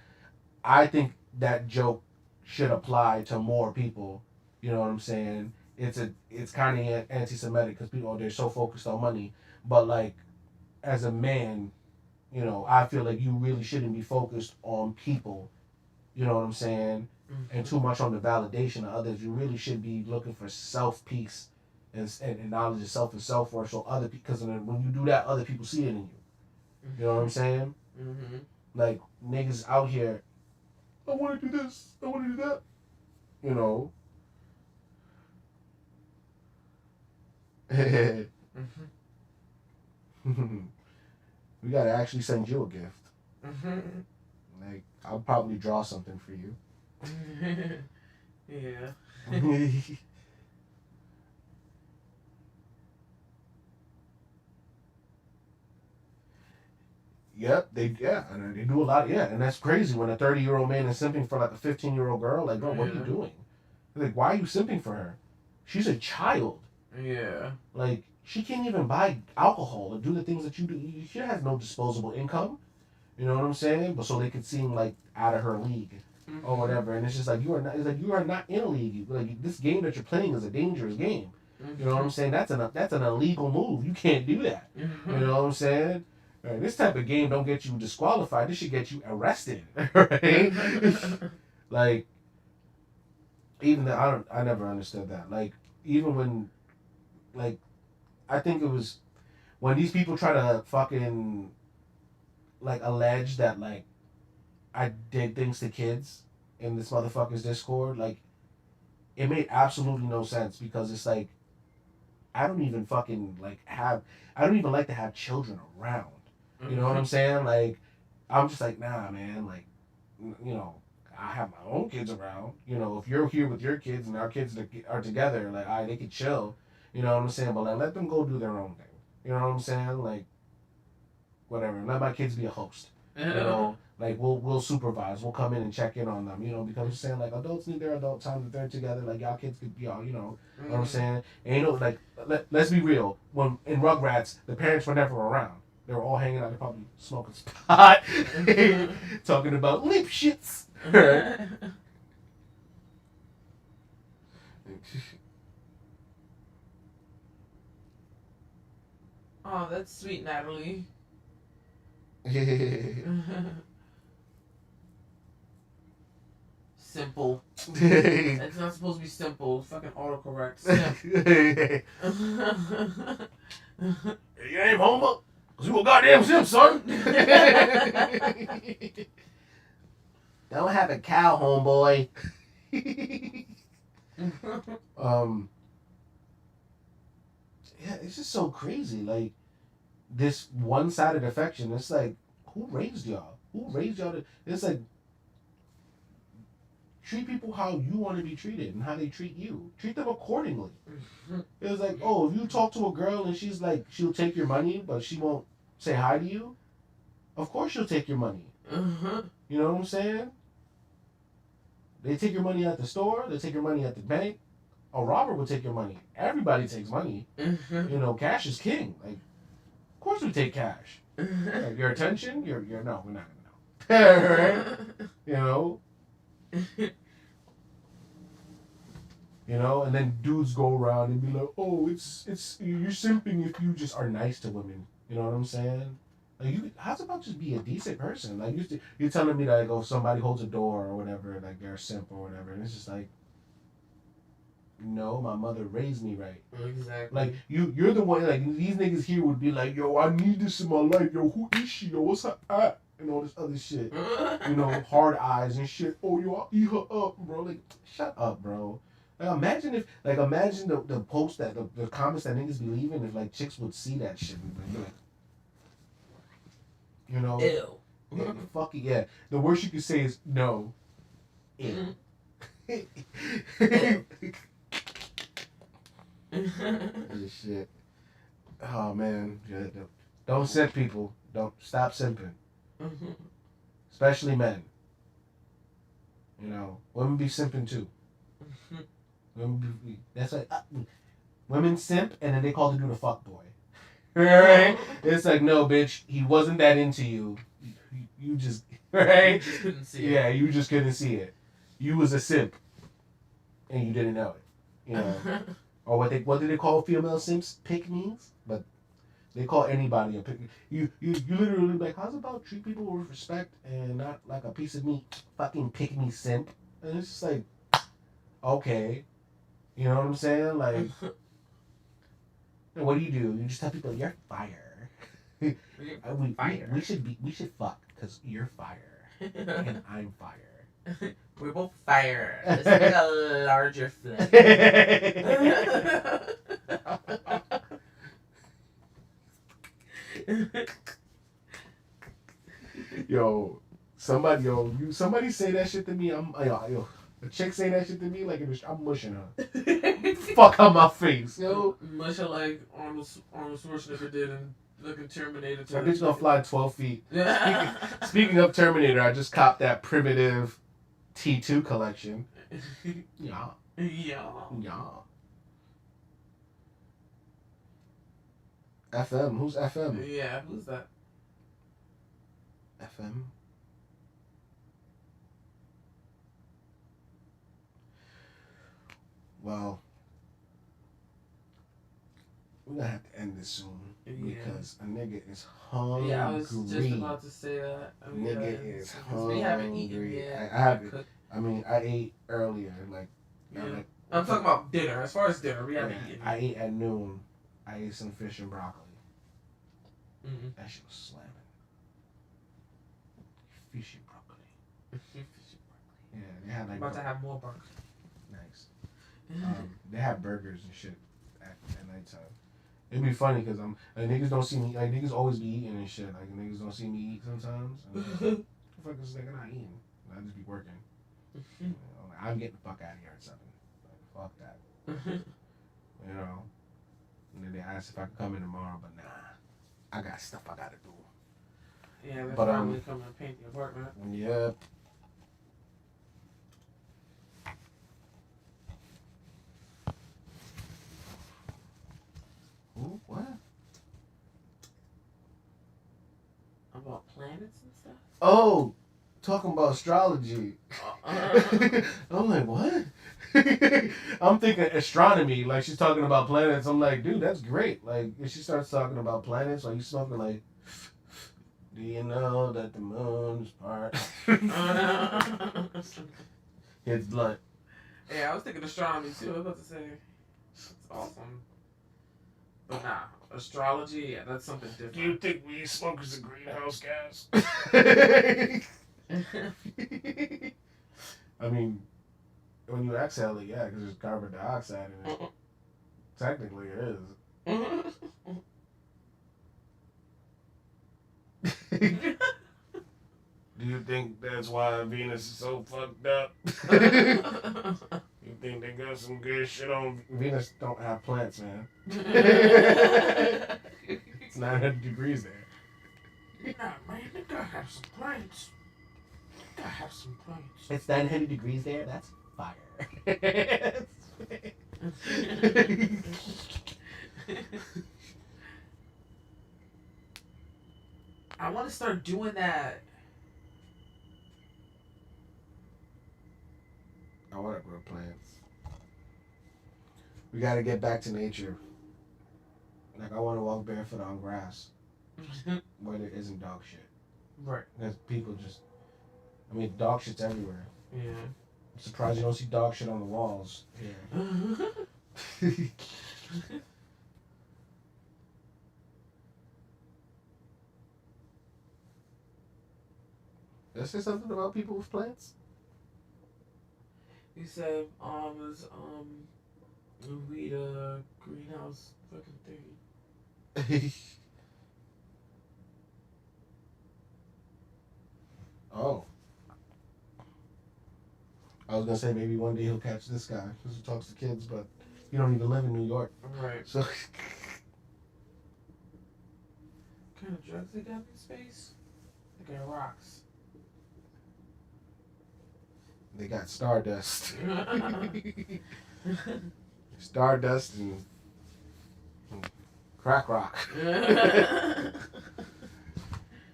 I think that joke should apply to more people. You know what I'm saying? It's kind of anti-Semitic because people they're so focused on money. But like, as a man, I feel like you really shouldn't be focused on people. You know what I'm saying? Mm-hmm. And too much on the validation of others. You really should be looking for self-peace and knowledge of self and self-worth. So because when you do that, other people see it in you. Mm-hmm. You know what I'm saying? Mm-hmm. Like, niggas out here, I want to do this, I want to do that. You know? Mm-hmm. We gotta actually send you a gift. Mm-hmm. Like, I'll probably draw something for you. Yeah. Yep, they do a lot. And that's crazy when a 30-year-old man is simping for like a 15-year-old girl. Like, bro, what are you doing? Like, why are you simping for her? She's a child. Yeah. Like, she can't even buy alcohol or do the things that you do. She has no disposable income. You know what I'm saying? But so they could seem like out of her league or whatever. And it's just like you are not in a league. Like, this game that you're playing is a dangerous game. You know what I'm saying? That's an illegal move. You can't do that. You know what I'm saying? Right, this type of game don't get you disqualified. This should get you arrested, right? Like, even I never understood that. Like, even when, like, I think it was when these people try to fucking, like, allege that, like, I did things to kids in this motherfucker's Discord. Like, it made absolutely no sense because it's like, I don't even like to have children around. You know what I'm saying? Like, I'm just like, nah, man. Like, I have my own kids around. If you're here with your kids and our kids are together, like, they could chill. You know what I'm saying? But, like, let them go do their own thing. You know what I'm saying? Like, whatever. Let my kids be a host. Like, we'll supervise. We'll come in and check in on them. Because I'm saying, like, adults need their adult time if they're together. Like, y'all kids could be all, you know what I'm saying? And, like, let's be real. When in Rugrats, the parents were never around. They were all hanging out. They probably smoking pot, talking about lip shits. Right? Oh, that's sweet, Natalie. Simple. It's not supposed to be simple. Fucking autocorrect. Simp. You ain't homo? Cause you a goddamn simp, son. Don't have a cow, homeboy. Yeah, it's just so crazy. Like, this one-sided affection. It's like, who raised y'all? Who raised y'all to? It's like, treat people how you want to be treated and how they treat you. Treat them accordingly. It was like, oh, if you talk to a girl and she's like, she'll take your money, but she won't say hi to you, of course she'll take your money. You know what I'm saying? They take your money at the store. They take your money at the bank. A robber will take your money. Everybody takes money. You know, cash is king. Like, of course we take cash. Like, your attention, you're no, we're not gonna know. Right? You know? You know, and then dudes go around and be like, oh, it's you're simping if you just are nice to women. You know what I'm saying? Like, how's about just be a decent person? Like, you're telling me that, like, oh, if somebody holds a door or whatever, like they're a simp or whatever, and it's just like, no, my mother raised me right. Exactly. Like, you're the one, like, these niggas here would be like, yo, I need this in my life. Yo, who is she? Yo, what's her at? And all this other shit. You know, hard eyes and shit. Oh, yo, I'll eat her up, bro. Like, shut up, bro. Like, imagine the post that, the comments that niggas be leaving if, like, chicks would see that shit and be like, you know? Ew. Yeah, fuck it, yeah. The worst you could say is no. Ew. This shit. Oh, man. Yeah, don't simp, people. Don't stop simping. Especially men. You know, women be simping too. That's like women simp, and then they call the dude a fuck boy. Right? It's like, no, bitch, he wasn't that into you. You just right. You just couldn't see it. Yeah, you just couldn't see it. You was a simp, and you didn't know it. You know, or what do they call female simps? Pick-me's, but they call anybody a pick. You literally like, how's about treat people with respect and not like a piece of meat? Fucking pick-me simp, and it's just like, okay. You know what I'm saying? Like, what do? You just tell people you're fire. we should fuck because you're fire and I'm fire. We're both fire. Let's make a larger flame. Somebody say that shit to me. A chick say that shit to me, like, I'm mushing her. Fuck out my face, yo. Much like Arnold Schwarzenegger did in looking Terminator. That bitch gonna fly 12 feet. Speaking of Terminator, I just copped that primitive T2 collection. Yeah. FM. Who's FM? Yeah, who's that? FM. Well, we're gonna have to end this soon because a nigga is hungry. Yeah, I was just about to say that. Nigga is hungry. We haven't eaten yet. I ate earlier. Like, yeah. I'm talking about dinner. As far as dinner, we haven't eaten. I ate at noon. I ate some fish and broccoli. Mm-hmm. That shit was slamming. Fish and broccoli. Yeah, they had like. About to have more broccoli. Nice. They have burgers and shit at nighttime. It'd be funny because niggas don't see me, like, niggas always be eating and shit. Like, niggas don't see me eat sometimes. And like, fuck this nigga not eating. I just be working. You know, like, I'm getting the fuck out of here at 7. Like, fuck that. You know? And then they asked if I could come in tomorrow, but nah. I got stuff I gotta do. Yeah, they're probably coming to paint the apartment. Yep. Ooh, what? About planets and stuff? Oh, talking about astrology. I'm like, what? I'm thinking astronomy, like she's talking about planets. I'm like, dude, that's great. Like, if she starts talking about planets, like you smoking like, do you know that the moon's part? It's blunt. Yeah, I was thinking astronomy too. I was about to say, it's awesome. But nah, astrology, yeah, that's something different. Do you think weed smoke is a greenhouse gas? I mean, when you exhale it, yeah, because there's carbon dioxide in it. Technically, it is. Do you think that's why Venus is so fucked up? You think they got some good shit on Venus? Don't have plants, man. It's 900 degrees there. Yeah, man, they gotta have some plants. They gotta have some plants. It's 900 degrees there. That's fire. I want to start doing that. I want to grow plants. We got to get back to nature. Like, I want to walk barefoot on grass where there isn't dog shit. Right. Because people just, I mean, dog shit's everywhere. Yeah. I'm surprised you don't see dog shit on the walls. Yeah. Did I say something about people with plants? You said, is, weed a greenhouse fucking thing. Oh. I was gonna say maybe one day he'll catch this guy because he talks to kids, but you don't even live in New York. Right. So. What kind of drugs they got in space? They got rocks. They got stardust. Stardust and crack rock.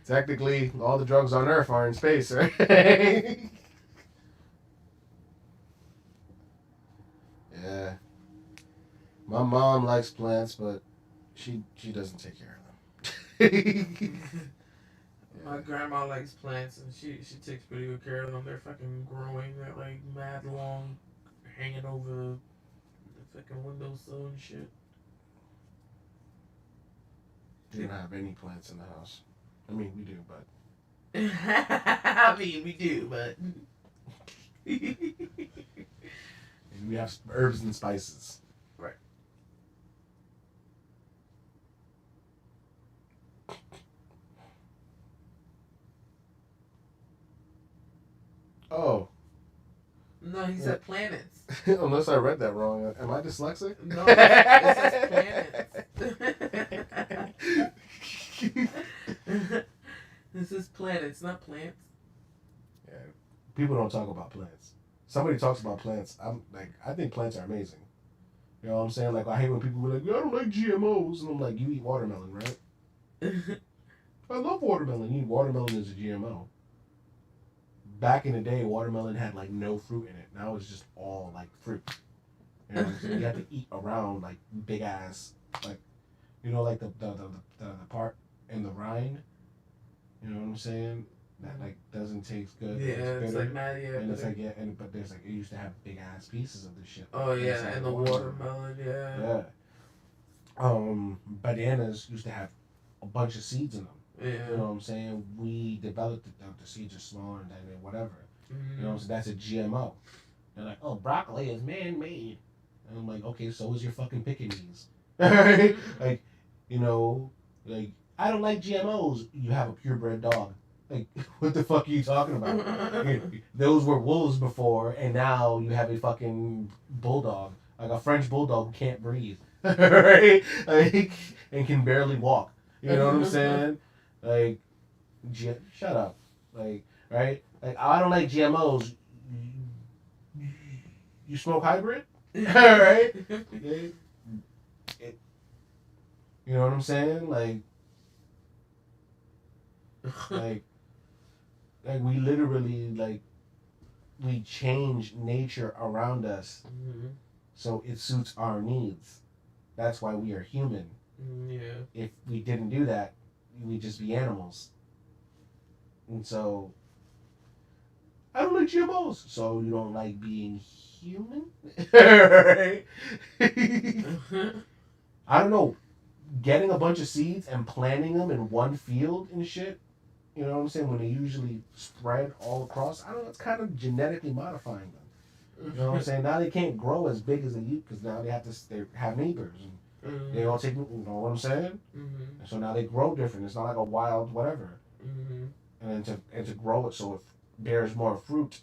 Technically, all the drugs on Earth are in space, right? Yeah. My mom likes plants, but she doesn't take care of them. My grandma likes plants, and she takes pretty good care of them. They're fucking growing. They're like mad long, hanging over the fucking windowsill and shit. We don't have any plants in the house. I mean, we do, but. I mean, we do, but. And we have herbs and spices. Right. Oh. No, he said planets. Unless I read that wrong. Am I dyslexic? No, it says planets. This is planets, not plants. Yeah. People don't talk about plants. Somebody talks about plants. I think plants are amazing. You know what I'm saying? Like, I hate when people are like, I don't like GMOs. And I'm like, you eat watermelon, right? I love watermelon. You eat watermelon as a GMO. Back in the day, watermelon had like no fruit in it. Now it's just all like fruit. You know what I'm saying? You have to eat around like big ass, like, you know, like the part in the rind. You know what I'm saying? That like doesn't taste good. Yeah, it's like mad. Yeah, and it's like but there's like it used to have big ass pieces of this shit. Oh yeah, and the watermelon. Yeah. Yeah. Bananas used to have a bunch of seeds in them. Yeah. You know what I'm saying? We developed the seeds are smaller than whatever. Mm-hmm. You know, so that's a GMO. They're like, oh, broccoli is man-made. And I'm like, okay, so is your fucking Pekingese. Alright? Like, you know, like, I don't like GMOs. You have a purebred dog. Like, what the fuck are you talking about? Those were wolves before, and now you have a fucking bulldog. Like a French bulldog who can't breathe. Right? Like, and can barely walk. You know what I'm saying? Like, shut up. Like, right? Like, I don't like GMOs. You smoke hybrid? Alright? You know what I'm saying? Like we literally, like, we change nature around us Mm-hmm. so it suits our needs. That's why we are human. Yeah. If we didn't do that, we'd just be animals. And so, I don't like GMOs. So you don't like being human? Right? I don't know. Getting a bunch of seeds and planting them in one field and shit, you know what I'm saying? When they usually spread all across, I don't know, it's kind of genetically modifying them. You know what I'm saying? Now they can't grow as big as they used because now they have neighbors. And they all take, you know what I'm saying? Mm-hmm. And so now they grow different. It's not like a wild whatever. Mm-hmm. And to grow it so it bears more fruit.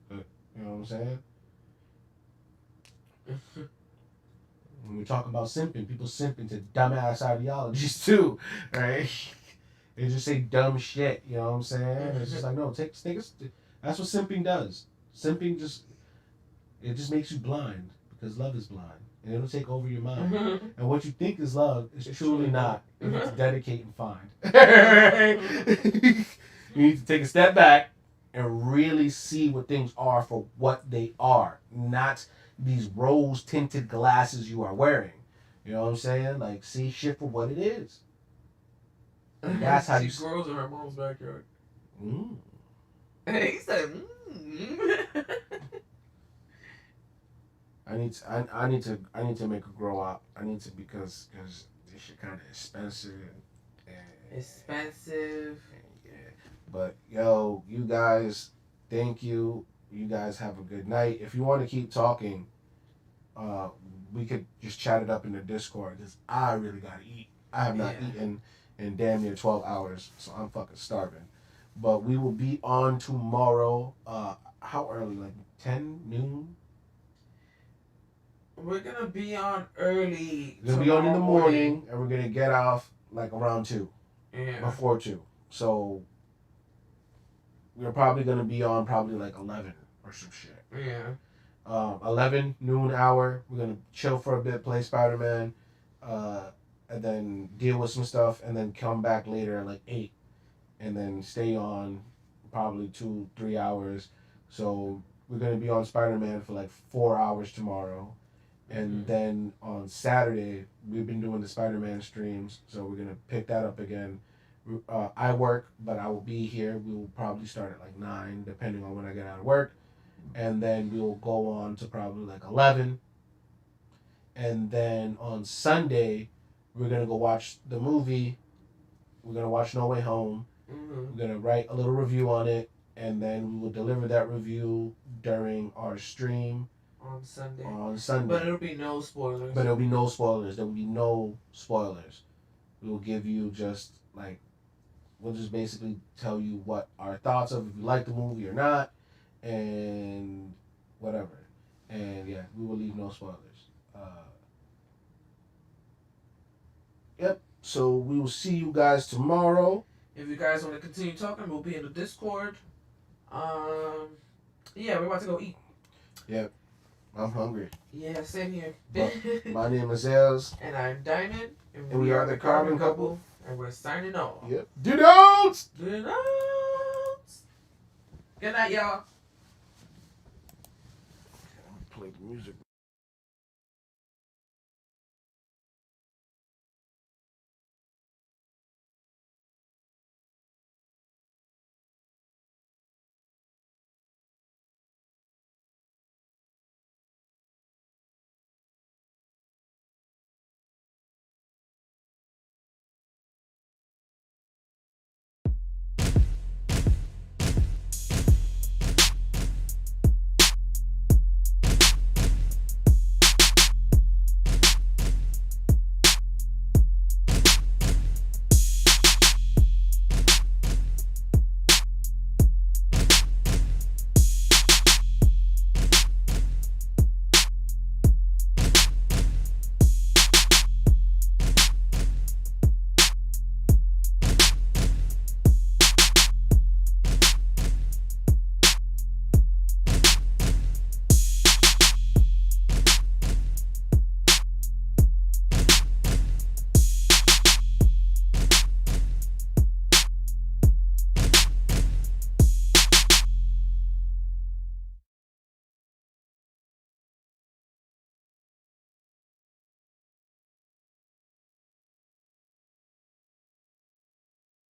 You know what I'm saying? When we talk about simping, people simp into dumbass ideologies too, right? They just say dumb shit, you know what I'm saying? It's just like, no, take a, that's what simping does. Simping it just makes you blind because love is blind. And it'll take over your mind. And what you think is love is truly not. You need to dedicate and find. You need to take a step back and really see what things are for what they are, not these rose-tinted glasses you are wearing. You know what I'm saying? Like, see shit for what it is. And that's how she you... grows in her mom's backyard. Mm. He said, I need to make her grow up. I need to because this shit kind of expensive. And expensive. Yeah. But yo, you guys, thank you. You guys have a good night. If you want to keep talking, we could just chat it up in the Discord because I really gotta eat. I have not eaten in damn near 12 hours, so I'm fucking starving. But we will be on tomorrow. How early? Like 10 noon? We're gonna be on early. We're gonna be on in the morning, and we're gonna get off like around 2. Yeah. Before 2. So we're probably gonna be on probably like 11 or some shit. Yeah. 11 noon hour. We're gonna chill for a bit, play Spider-Man, and then deal with some stuff, and then come back later at like 8, and then stay on probably 2-3 hours. So we're gonna be on Spider-Man for like 4 hours tomorrow. And then on Saturday, we've been doing the Spider-Man streams, so we're going to pick that up again. I work, but I will be here. We will probably start at like 9, depending on when I get out of work. And then we will go on to probably like 11. And then on Sunday, we're going to go watch the movie. We're going to watch No Way Home. We're going to write a little review on it. And then we will deliver that review during our stream. On Sunday. But it'll be no spoilers. There will be no spoilers. We will give you just like, we'll just basically tell you what our thoughts of if you like the movie or not, and whatever. And yeah, we will leave no spoilers. Yep. So we will see you guys tomorrow. If you guys want to continue talking, we'll be in the Discord. Yeah, we're about to go eat. Yep. I'm hungry. Yeah, same here. My name is ZALES. And I'm Diamond. And we are the Carbon Couple. And we're signing off. Yep. Denounced! Denounced! Good night, y'all. Play the music.